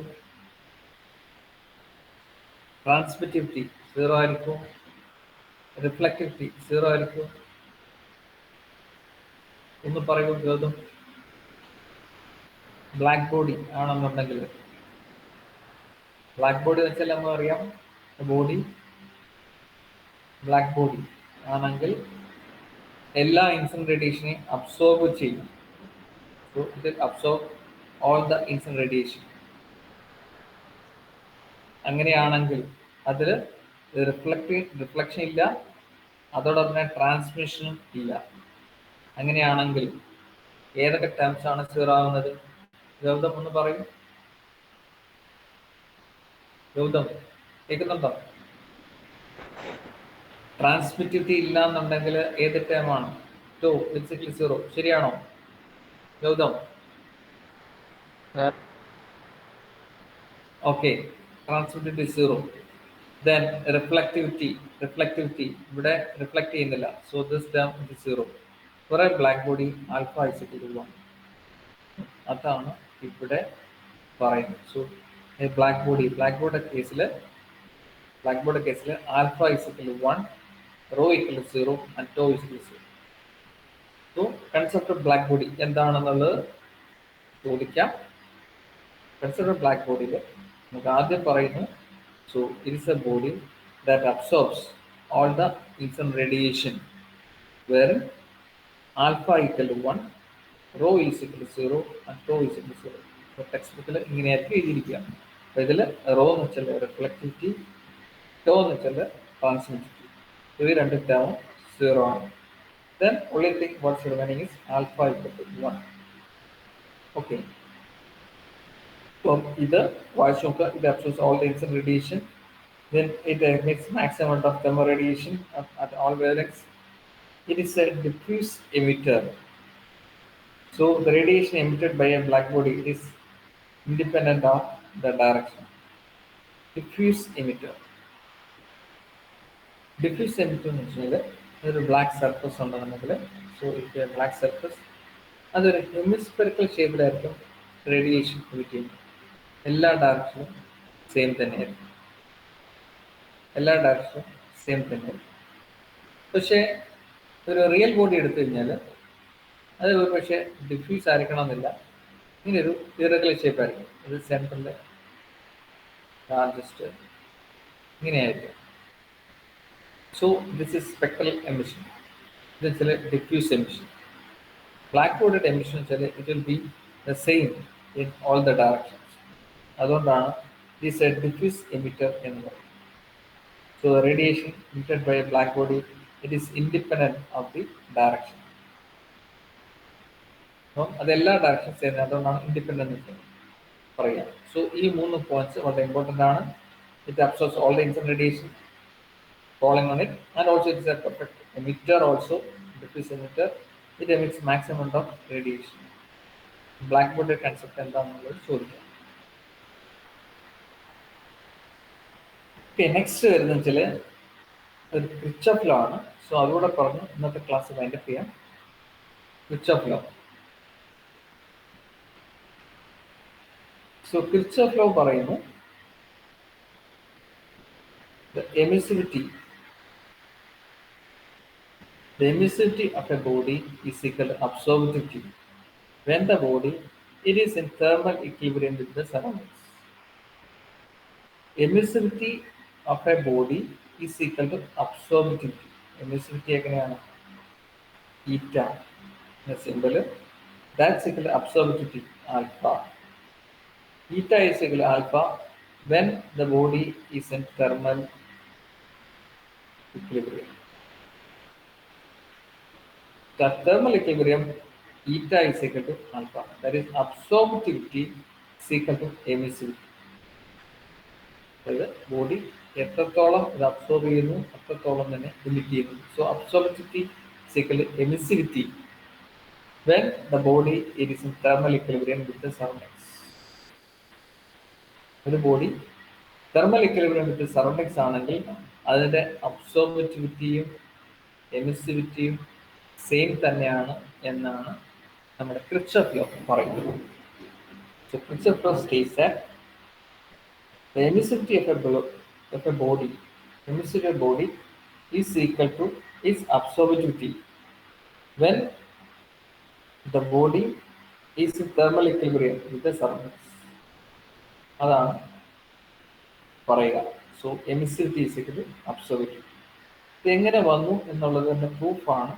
ട്രാൻസ്മിറ്റിവിറ്റി 0 ആയിരിക്കും. റിഫ്ലക്റ്റിവിറ്റി 0 ആയിരിക്കും. ഒന്ന് പറയൂ ഗൗതം. ബ്ലാക്ക് ബോഡി ആണെന്നുണ്ടെങ്കിൽ, ബ്ലാക്ക് ബോഡി വെച്ചാൽ നമ്മൾ അറിയാം, ബ്ലാക്ക് ബോഡി ആണെങ്കിൽ എല്ലാ ഇൻസിഡന്റ് റേഡിയേഷനെയും അബ്സോർബ് ചെയ്യും. So it absorb all the incident radiation. അങ്ങനെയാണെങ്കിൽ അതിൽ റിഫ്ലക്ഷൻ ഇല്ല, അതോടൊപ്പം തന്നെ ട്രാൻസ്മിഷനും ഇല്ല. അങ്ങനെയാണെങ്കിൽ ഏതൊക്കെ ടേംസ് ആണ് 0 ആവുന്നത്? ഗൗതം ഒന്ന് പറയും. ഗൗതം കേൾക്കുന്നുണ്ടോ? ട്രാൻസ്മിറ്റിവിറ്റി ഇല്ല എന്നുണ്ടെങ്കിൽ ഏത് ടേം ആണ്? 2 ഫിസിക്കലി 0. ശരിയാണോ Gautam? Okay, transmissivity 0. Then reflectivity ഇവിടെ റിഫ്ലക്ട് ചെയ്യുന്നില്ല. So this term is 0. For a black body alpha is equal to 1. അതാണ് ഇവിടെ പറയുന്നത്. സോ ബ്ലാക്ക് ബോർഡ് കേസിൽ alpha is equal to 1, rho equal to 0 and tau is equal to 0. So concept of black body എന്താണെന്നുള്ളത് ചോദിക്കാം. Concept of black ബോഡിയിൽ നമുക്ക് ആദ്യം പറയുന്നു, so it is a body that absorbs all the incident radiation wherein alpha equal to 1, rho is equal to 0 and tau is equal to 0. അപ്പോൾ text ബുക്കിൽ ഇങ്ങനെയായിരിക്കും എഴുതിയിരിക്കുക. അപ്പോൾ ഇതിൽ റോ എന്ന് വെച്ചാൽ റിഫ്ലക്റ്റിവിറ്റി, ടോ എന്ന് വെച്ചാൽ ട്രാൻസ്മിറ്റിവിറ്റി. ഇത് രണ്ട് ടേമും 0 ആണ്. Then only thing what's remaining is alpha equal to 1. Okay. അപ്പം ഇത് വായിച്ചു നോക്കുക. ഇത് absorbs all the incident radiation. Then it emits maximum amount of thermal radiation at all wavelengths. It is a diffuse emitter. So the radiation emitted by a black body is independent of the direction. Diffuse emitter. Diffuse emitter എന്ന് വെച്ചാൽ ഒരു black surface ഉണ്ടെന്നുണ്ടെങ്കിൽ, so if black surface അതൊരു ഹെമിസ്പെറിക്കൽ ഷേപ്പിലായിരിക്കും radiation emit ചെയ്യുന്നത്. എല്ലാ ഡയറക്ഷനും same തന്നെയായിരിക്കും. എല്ലാ ഡയറക്ഷനും same തന്നെയായിരിക്കും. പക്ഷേ ഒരു റിയൽ ബോഡി എടുത്തു കഴിഞ്ഞാൽ അത് ഒരു പക്ഷേ ഡിഫ്യൂസ് ആയിരിക്കണമെന്നില്ല. ഇങ്ങനൊരു ഇറഗുലർ ഷേപ്പ് ആയിരിക്കും. ഇത് സെൻട്രൽ ലാർജസ്റ്റ് ഇങ്ങനെയായിരിക്കും. So this is spectral emission. ഇത് വെച്ചാൽ ഡിഫ്യൂസ് എമിഷൻ. ബ്ലാക്ക് ബോഡിയുടെ എമിഷൻ വെച്ചാൽ it will be the same in all the directions. അതുകൊണ്ടാണ് ദിസ് എ ഡിഫ്യൂസ് എമിറ്റർ എന്ന് പറയുന്നത്. So the radiation emitted by a black body, it is independent of the direction. അതെല്ലാ directions ചെയ്യുന്നത്, അതുകൊണ്ടാണ് independent പറയുക. So ഈ 3 points വളരെ important ആണ്. It absorbs all the incident radiation falling on it, and also it is a perfect emitter also, diffuse emitter. It emits maximum amount of radiation. Black body concept എന്താണെന്നുള്ളത് ചോദിക്കാം. Okay, next വരുന്നത് വെച്ചാൽ ഒരു Kirchhoff law ആണ്. So അതുകൂടെ പറഞ്ഞ് ഇന്നത്തെ class wind up ചെയ്യാം. Kirchhoff law. So Kirchhoff law പറയുന്നു the emissivity of a body is equal to absorptivity when the body it is in thermal equilibrium with the surroundings. Emissivity of a body is equal to absorptivity. Emissivity എങ്ങനെയാണ്? ഈറ്റ എന്ന simple. That's equal to absorptivity alpha. Eta is equal to alpha when the body is in thermal equilibrium. The thermal equilibrium eta is equal to alpha. That is absorptivity is equal to emissivity. അതായത് body എത്രത്തോളം ഇത് absorb ചെയ്യുന്നു അത്രത്തോളം തന്നെ emit ചെയ്യുന്നു. So absorptivity is equal to emissivity when the body it is in thermal equilibrium with the surroundings. ഒരു body thermal equilibrium വിത്ത് surroundings ആണെങ്കിൽ അതിൻ്റെ അബ്സോർബിറ്റിവിറ്റിയും എമിസിവിറ്റിയും സെയിം തന്നെയാണ് എന്നാണ് നമ്മുടെ കിർച്ചോഫ് ലോ പറയുന്നത്. So Kirchhoff law States that the emissivity of a body, emissivity of a body is equal to its absorptivity when the body is in thermal equilibrium with the surroundings. അതാണ് പറയുക. So emissivity is equal to absorptivity. ഇത് എങ്ങനെ വന്നു എന്നുള്ളതിൻ്റെ പ്രൂഫാണ്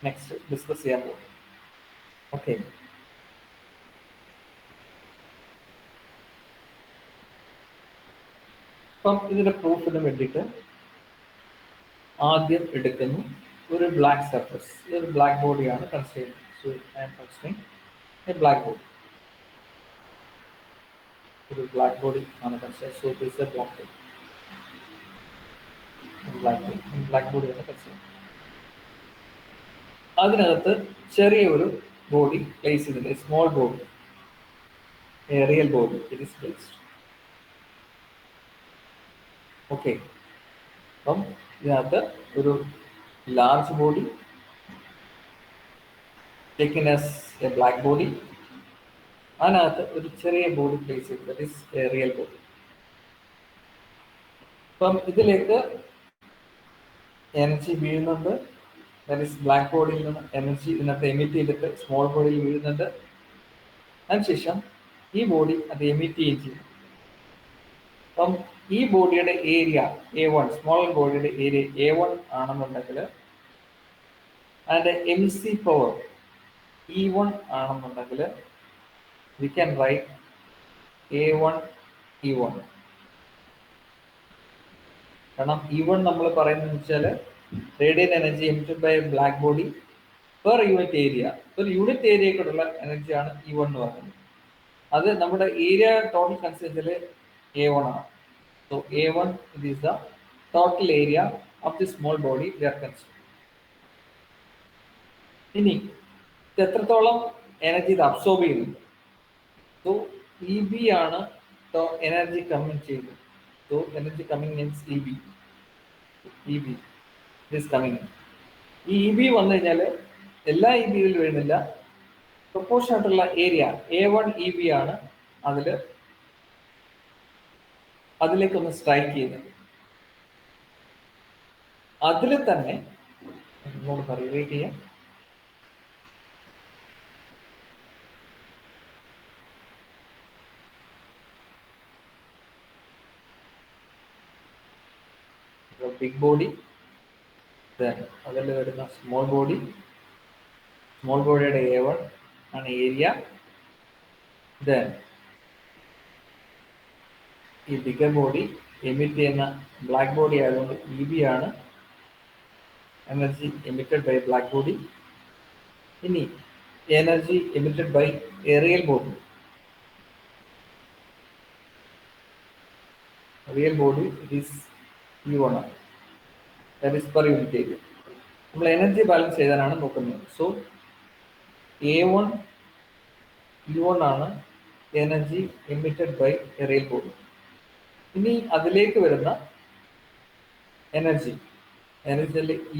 next discuss ചെയ്യാൻ പോകുന്നത്. Okay, അപ്പം ഇതിൻ്റെ പ്രൂഫിന് വേണ്ടിയിട്ട് ആദ്യം എടുക്കുന്നു ഒരു ബ്ലാക്ക് സർഫസ്. ഇതൊരു ബ്ലാക്ക് ബോഡിയാണ് കൺസിഡർ ചെയ്യുന്നത്. So I am considering a black body. ഒരു ബ്ലാക്ക് ബോഡി ആണ് consider. So this is a black body. Black ബോഡിയാണ് കൺസിഡർ. അതിനകത്ത് ചെറിയ ഒരു ബോഡി പ്ലേസ് ചെയ്തിട്ടുണ്ട്. Small body, a real body it is placed. Okay, അപ്പം ഇതിനകത്ത് ഒരു large body taken as a black body, അതിനകത്ത് ഒരു ചെറിയ ബോഡി പ്ലേസ് ചെയ്ത് that is a real body. അപ്പം ഇതിലേക്ക് എനർജി വീഴുന്നുണ്ട്. ദാറ്റ് ഈസ് ബ്ലാക്ക് ബോഡിയിൽ നിന്ന് എനർജി ഇതിനകത്ത് എമിറ്റ് ചെയ്തിട്ട് സ്മോൾ ബോഡിയിൽ വീഴുന്നുണ്ട്. അതിനുശേഷം ഈ ബോഡി അത് എമിറ്റ് ചെയ്യുകയും ചെയ്യും. അപ്പം ഈ ബോഡിയുടെ ഏരിയ A1, സ്മോൾ ബോഡിയുടെ ഏരിയ A1 ആണെന്നുണ്ടെങ്കിൽ അതിൻ്റെ MC പവർ E1 ആണെന്നുണ്ടെങ്കിൽ we can write A1 E1. കാരണം E1 നമ്മൾ പറയുന്നത് വെച്ചാൽ radiant energy emitted by black body per unit area. ഒരു യൂണിറ്റ് ഏരിയക്കുള്ള എനർജിയാണ് E1 എന്ന് പറയുന്നത്. അത് നമ്മുടെ ഏരിയ ടോട്ടൽ കൺസിഡർ A1 ആണ്. So A1 is the total area of the small body we are considering. ഇനി ഇത് എത്രത്തോളം എനർജി ഇത് അബ്സോർബ് ചെയ്യുന്നുണ്ട്. സോ ഇ ബി ആണ് എനർജി കമ്മിങ് ചെയ്യുന്നത്. So energy coming means E B is coming. ഈ E B വന്നു കഴിഞ്ഞാൽ എല്ലാ ഇ ബിയിൽ വരുന്നില്ല, പ്രൊപ്പോർഷൻ ആയിട്ടുള്ള ഏരിയ A1 ഇ ബി ആണ് അതിലേക്കൊന്ന് സ്ട്രൈക്ക് ചെയ്യുന്നത്. അതിൽ തന്നെ റിലേറ്റ് ചെയ്യാം. ബിഗ് ബോഡി, അതിൽ വരുന്ന സ്മോൾ ബോഡിയുടെ A1 ആണ് ഏരിയ. ദെൻ ഈ ബിഗർ ബോഡി എമിറ്റ് ചെയ്യുന്ന ബ്ലാക്ക് ബോഡി ആയതുകൊണ്ട് ഇ ബി ആണ് energy emitted by black body. ഇനി energy emitted by real body. Real body is E1 ആണ്, that is per unit area. നമ്മൾ എനർജി ബാലൻസ് ചെയ്താനാണ് നോക്കുന്നത്. സോ A1 E1 ആണ് energy emitted by real body. ഇനി അതിലേക്ക് വരുന്ന എനർജി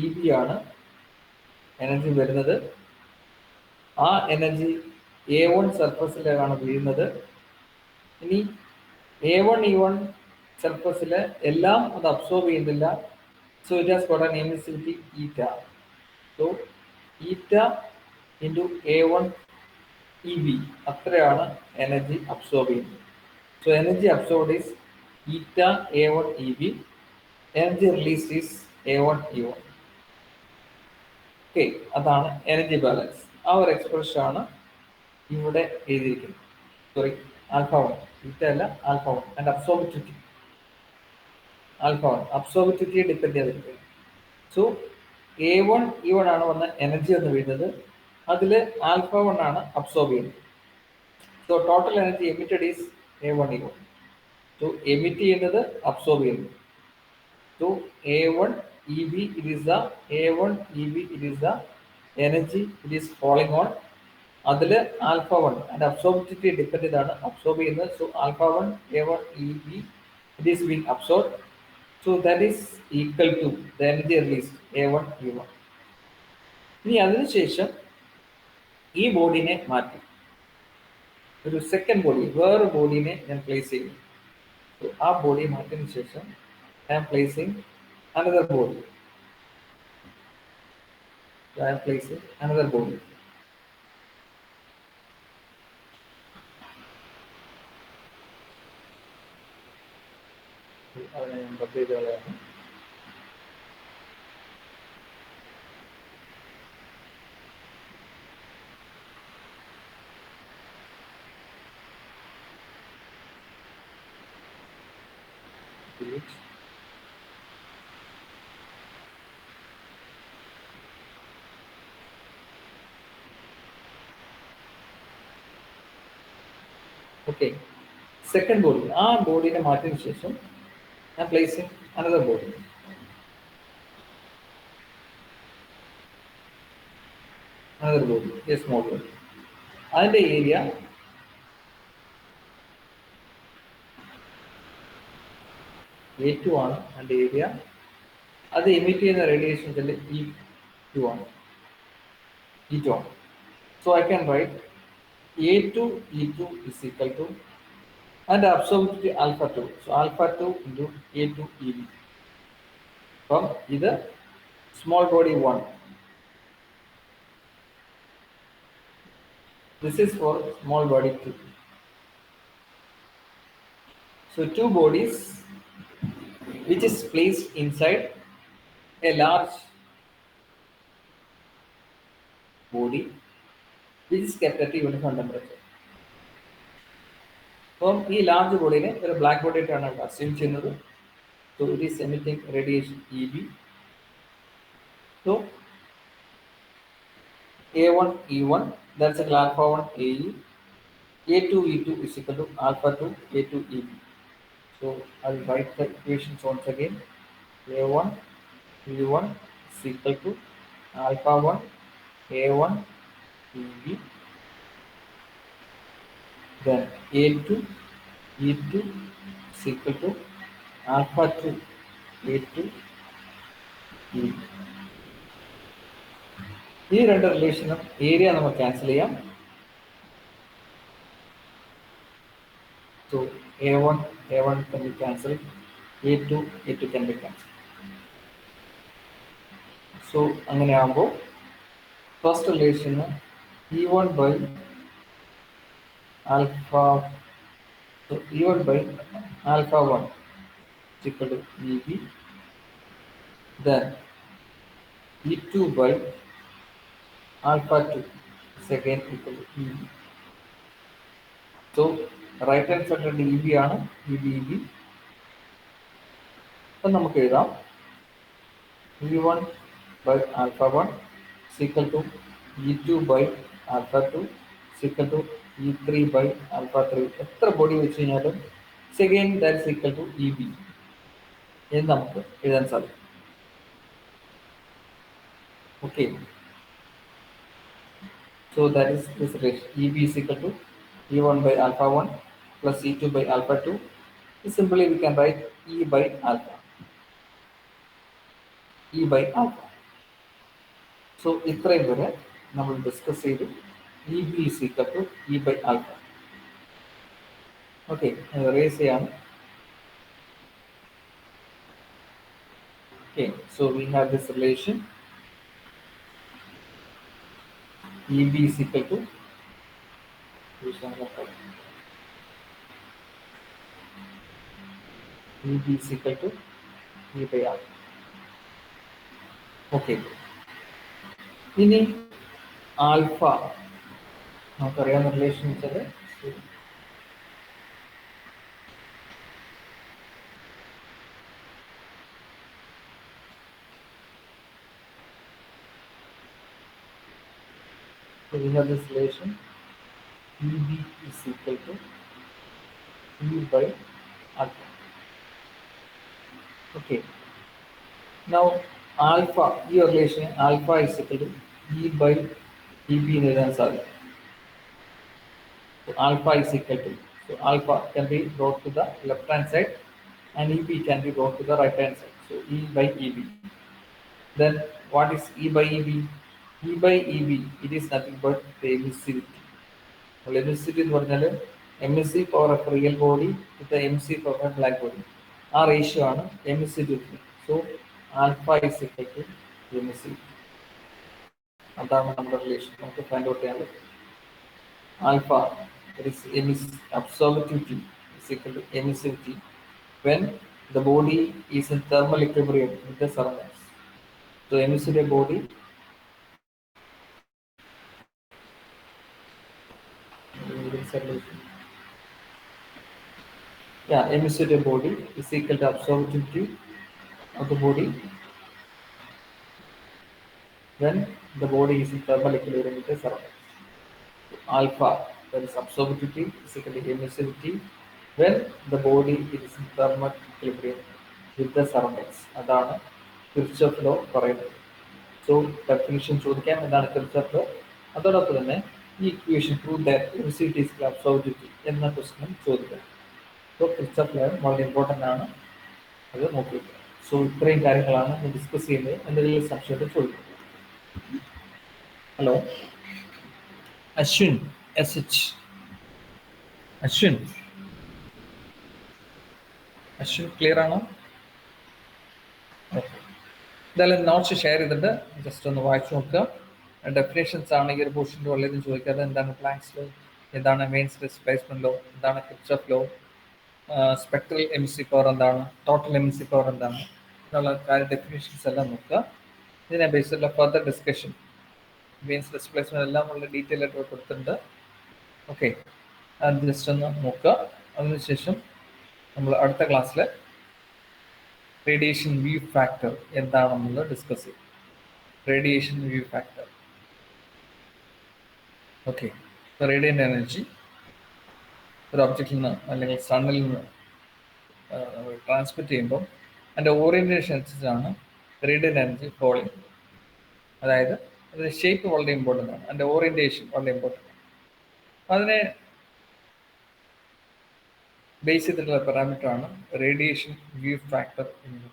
ഇ ബി ആണ് എനർജി വരുന്നത്. ആ എനർജി A1 സർഫസിലാണ് വീഴുന്നത്. ഇനി A1 E1 സർഫസിൽ എല്ലാം അത് അബ്സോർബ് ചെയ്യുന്നില്ല. So it has got an emissivity ഈറ്റ. സോ ഈറ്റ ഇൻറ്റു A1 ഇ ബി അത്രയാണ് എനർജി അബ്സോർബ് ചെയ്യുന്നത്. സോ എനർജി അബ്സോർബ് ഈസ് ഈറ്റ A1 E B. Energy release is A1 E1. Okay, അതാണ് എനർജി ബാലൻസ്. ആ ഒരു എക്സ്പ്രഷൻ ആണ് ഇവിടെ എഴുതിയിരിക്കുന്നത്. സോറി, ആൽഫ 1 ഈറ്റ അല്ല, ആൽഫ 1 ആൻഡ് അബ്സോർബിറ്റിവിറ്റി. ആൽഫ 1 അബ്സോർബിറ്റിവിറ്റിയെ ഡിപ്പെൻഡ് ചെയ്തിരിക്കുന്നത്. സോ A1 E1 ആണ് വന്ന എനർജി എന്ന് വീഴുന്നത്. അതിൽ ആൽഫ 1 ആണ് അബ്സോർബ് ചെയ്യുന്നത്. So total energy emitted is A1 E1. So emit ചെയ്യുന്നത് അബ്സോർബ് ചെയ്യുന്നത്. So A1 EB, it is the A1 EB, it is the energy it is falling on. അതിൽ ആൽഫ 1 ആൻഡ് അബ്സോർബിറ്റിവിറ്റി ഡിപ്പെൻഡ് ആണ് absorb ചെയ്യുന്നത്. So alpha 1 A1 EB it is being absorbed. So that is equal to the energy released A1 E1. ഇനി അതിനുശേഷം ഈ ബോഡിനെ മാറ്റി ഒരു second body, വേറെ ബോഡിനെ ഞാൻ പ്ലേസ് ചെയ്യും. ആ ബോഡി മാറ്റിയതിനു ശേഷം I am placing another body. So I am placing another body. Okay, second body. ആ ബോഡിനെ മാറ്റിയതിനു ശേഷം I am placing another body. Another body, a small body. അതിന്റെ ഏരിയ A2 ആണ്. അതിന്റെ ഏരിയ അത് എമിറ്റ് ചെയ്യുന്ന റേഡിയേഷൻ E2 ആണ്. So I can write A2 E2 is equal to and absorptivity alpha 2. So alpha 2 into A2 EB. From either small body 1. This is for small body 2. So two bodies which is placed inside a large body which is kept at a uniform temperature. അപ്പം ഈ large ബോഡിനെ ഒരു black body ആയിട്ടാണ് assume ചെയ്യുന്നത്. So it is emitting radiation EB. So A1 E1, that's equal alpha 1 AE. A2 E2 is equal to alpha 2 A2 EB. So I will write the equations once again. A1 E1 is equal to alpha 1 A1 EB. then A2 E2 is equal to alpha 2 A2 E. ഈ രണ്ട് റിലേഷനും area നമുക്ക് cancel ചെയ്യാം. So A1 can be cancelled, A2 can be cancelled. So അങ്ങനെയാകുമ്പോൾ first relation E1 by alpha, so E1 by alpha 1 is equal to EB, then E2 by alpha 2 is again equal to EB. So right hand side EB ആണ്, EB. അപ്പം നമുക്ക് എഴുതാം E1 by alpha 1 is equal to E2 by alpha 2 is equal to E3 by alpha 3. എത്ര body വെച്ച് കഴിഞ്ഞാലും again that is equal to EB എന്ന് നമുക്ക് എഴുതാൻ സാധിക്കും. Okay, so that is this relation. EB is equal to E1 by alpha 1 plus E2 by alpha 2. Simply we can write E by alpha. E by alpha. So ഇത്രയും വരെ നമ്മൾ discuss ചെയ്തു. EB is equal to E by alpha. Okay, raise ചെയ്യാം. Okay, so we have this relation. EB is equal to EB is equal to E by alpha. Okay. ഇനി alpha നമുക്കറിയാവുന്ന relation വെച്ചാൽ so we have this relation EB is equal to E by alpha. Okay. Now alpha, ഈ relation alpha is equal to E by EB എന്ന് എഴുതാൻ സാധിക്കും. So alpha is equal to, so alpha can be brought to the left hand side and EB can be brought to the right hand side. So E by EB. Then what is E by EB? E by EB, it is nothing but the emissivity. Well, emissivity എന്ന് പറഞ്ഞാൽ MC power of real body with the MC power of black body. ആ ratio ആണ് emissivity. So alpha is equal to emissivity. അതാണ് നമ്മുടെ relation. നമുക്ക് find out ചെയ്യാൻ പറ്റും. Alpha absorptivity is equal to emissivity when the body is in thermal equilibrium with the surroundings. So emissivity body emissivity body is equal to absorptivity of the body when the body is in thermal equilibrium with the surroundings. Alpha, that is absorptivity, is equal to emissivity when the body is in thermal equilibrium with the surroundings. അതാണ് Kirchhoff law പറയുന്നത്. So definition ചോദിക്കാം, എന്താണ് Kirchhoff law. അതോടൊപ്പം തന്നെ ഈ equation prove that emissivity is equal to absorptivity എന്ന question ചോദിക്കാം. So Kirchhoff law വളരെ ഇമ്പോർട്ടൻ്റ് ആണ്, അത് നോക്കുക. സോ ഇത്രയും കാര്യങ്ങളാണ് ഡിസ്കസ് ചെയ്യുന്നത്. എന്തെങ്കിലും സംശയത്തിൽ ചോദിക്കും. Hello Ashwin, SH Ashwin clear ആണോ? ഓക്കെ, എന്തായാലും നോട്ട്സ് ഷെയർ ചെയ്തിട്ട് ജസ്റ്റ് ഒന്ന് വായിച്ചു നോക്കുക. ഡെഫിനേഷൻസ് ആണ് ഈ ഒരു പോർഷൻ്റെ ഉള്ളതും ചോദിക്കാതെ. എന്താണ് പ്ലാങ്ക്സ് ലോ, എന്താണ് മെയിൻസ് ഡിസ്പ്ലേസ്മെന്റ് ലോ, എന്താണ് Kirchhoff law, spectral emissive power എന്താണ്, ടോട്ടൽ എമിസീവ് പവർ എന്താണ് എന്നുള്ള കാര്യം ഡെഫിനേഷൻസ് എല്ലാം നോക്കുക. ഇതിനെ ബേസിലുള്ള ഫർദർ ഡിസ്കഷൻ മെയിൻസ് ഡിസ്പ്ലേസ്മെന്റ് എല്ലാം വളരെ ഡീറ്റെയിൽ ആയിട്ട് കൊടുത്തിട്ടുണ്ട്. ഓക്കെ, അത് ജസ്റ്റ് ഒന്ന് നോക്കുക. അതിനുശേഷം നമ്മൾ അടുത്ത ക്ലാസ്സിൽ റേഡിയേഷൻ വ്യൂ ഫാക്ടർ എന്താണെന്നുള്ളത് ഡിസ്കസ് ചെയ്യും. Radiation view factor. Okay, radiant energy ഒരു ഒബ്ജക്റ്റിൽ നിന്ന് അല്ലെങ്കിൽ സണ്ണിൽ നിന്ന് ട്രാൻസ്മിറ്റ് ചെയ്യുമ്പോൾ അതിൻ്റെ ഓറിയൻറ്റേഷൻ അനുസരിച്ചാണ് റേഡിയൻ്റ് എനർജി ഫോൾ ചെയ്യുന്നത്. അതായത് അതിൻ്റെ ഷേപ്പ് വളരെ ഇമ്പോർട്ടൻ്റ് ആണ്, അതിൻ്റെ ഓറിയൻറ്റേഷൻ വളരെ ഇമ്പോർട്ടൻ്റ് ആണ്. അതിനെ ബേസ് ചെയ്തിട്ടുള്ള പാരാമീറ്റർ ആണ് റേഡിയേഷൻ വ്യൂ ഫാക്ടർ എന്നത്.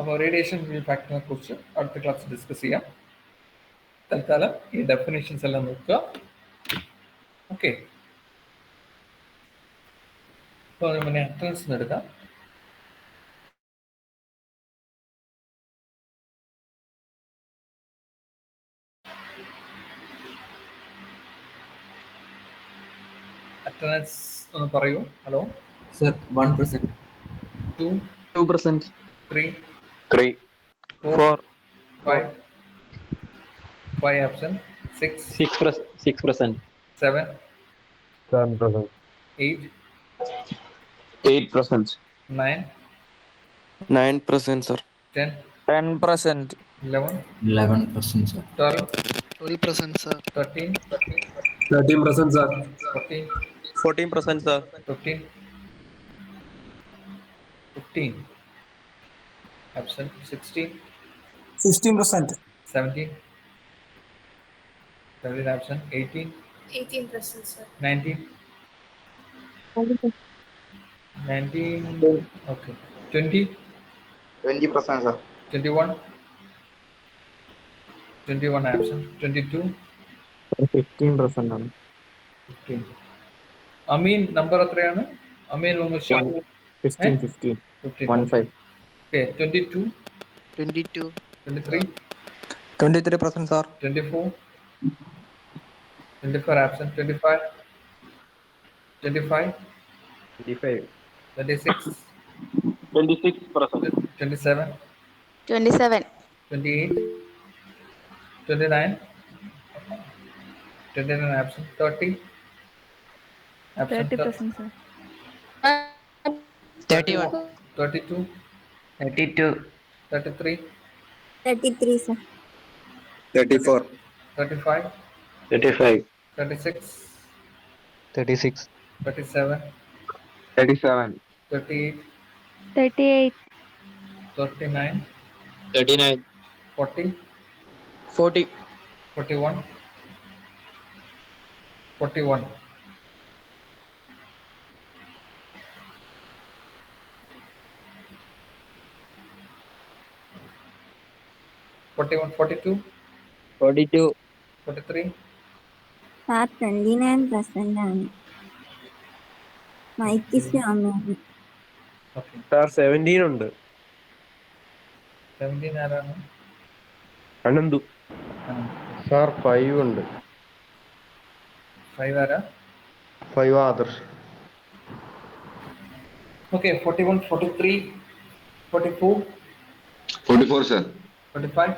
അപ്പോൾ റേഡിയേഷൻ വ്യൂ ഫാക്ടറിനെ കുറിച്ച് അടുത്ത ക്ലാസ് ഡിസ്കസ് ചെയ്യാം. തൽക്കാലം ഈ ഡെഫിനേഷൻസ് എല്ലാം നോക്കുക. ഓക്കെ, അപ്പോൾ പിന്നെ അറ്റൻഡൻസ് എടുക്കാം. അറ്റൻഡൻസ് ഒന്ന് പറയൂ. Hello Sir, 1%. 2, 2%. 3, 3, 4, 5, 5 absent, 6, 6%. 7, 7%, 8, 8%, 9, 9%, sir. 10, 10%. 11, 11%, sir. 12, 12%, sir. 13, 13%, sir. 14, 14%, sir. 15, 15, absent, 16, 16%. 17, 17 absent, 18, 18%, sir. 19, 19, okay, 20, 20%, sir. 21, 21 absent, 22, 15% ആണ്. 15. അമീൻ നമ്പർ എത്രയാണ്? അമീൻ ഒന്ന് show. 15. 15. 15. Okay, 22, 22. 23, 23%, sir. 24, 24 absent, 25, 25, 25, 26, 26%, 27, 27. 28, 29, 29 absent, 30, absent, 30%, sir. 31. 32, 32. 33, 33, sir. 34, 35, 35, 36, 36. 37, 37, 38, 38. 39, 39. 40, 40. 41, 41. Forty-one, 42, 42. 43, Sir, 29% ആണ്. മൈക്ക് സ്വാമിയാണ്. okay. sir, 17 ഉണ്ട്. 17 ആരാണ്? അനന്തു. sir, 5 ഉണ്ട്. 5 ആരാ? 5 ആദർശ്. Okay, 41, 43, 44, 44, sir. 45,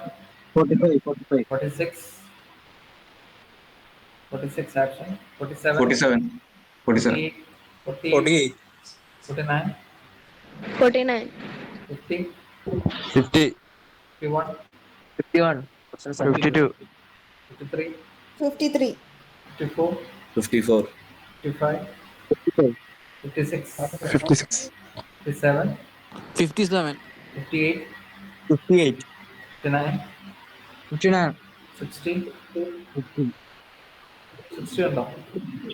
45. 46, 46 absent, 47, 47. 47. 48, 48, 49, 49. 50, 50, 51, 51. 52, 53, 53. 54, 54. 55, 56, 56, 57, 57. 58, 58. 59, 59. 60, 60. 60 ഉണ്ടോ?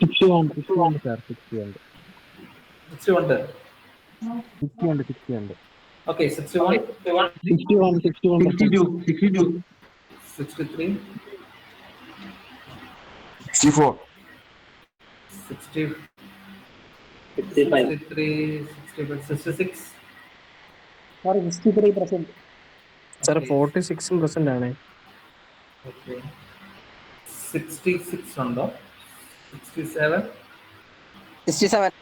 61. 61, sir. 61. 60 ഉണ്ട്. 60. Okay, 61, 61. 62, 62, 63, 64, 60, 65. 63, 65, 66. Sir, 63%. Sir, 46% ആണ്. Okay. 66 ഉണ്ടോ? 67, 67.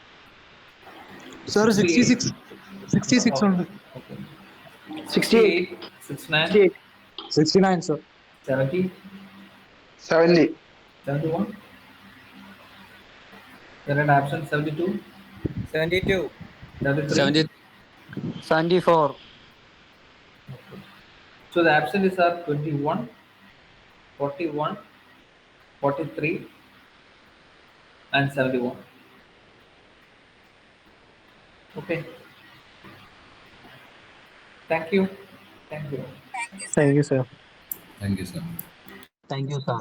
Sir, 66. 66 ഉണ്ട്. Okay. 68, 69, 69, sir. 70, 70, 71, then an absent, 72, 72. 73. 74. Okay. So the absentees are 21, 41, 43, and 71. Okay. Thank you. Thank you. Thank you, sir. Thank you, sir. Thank you, sir.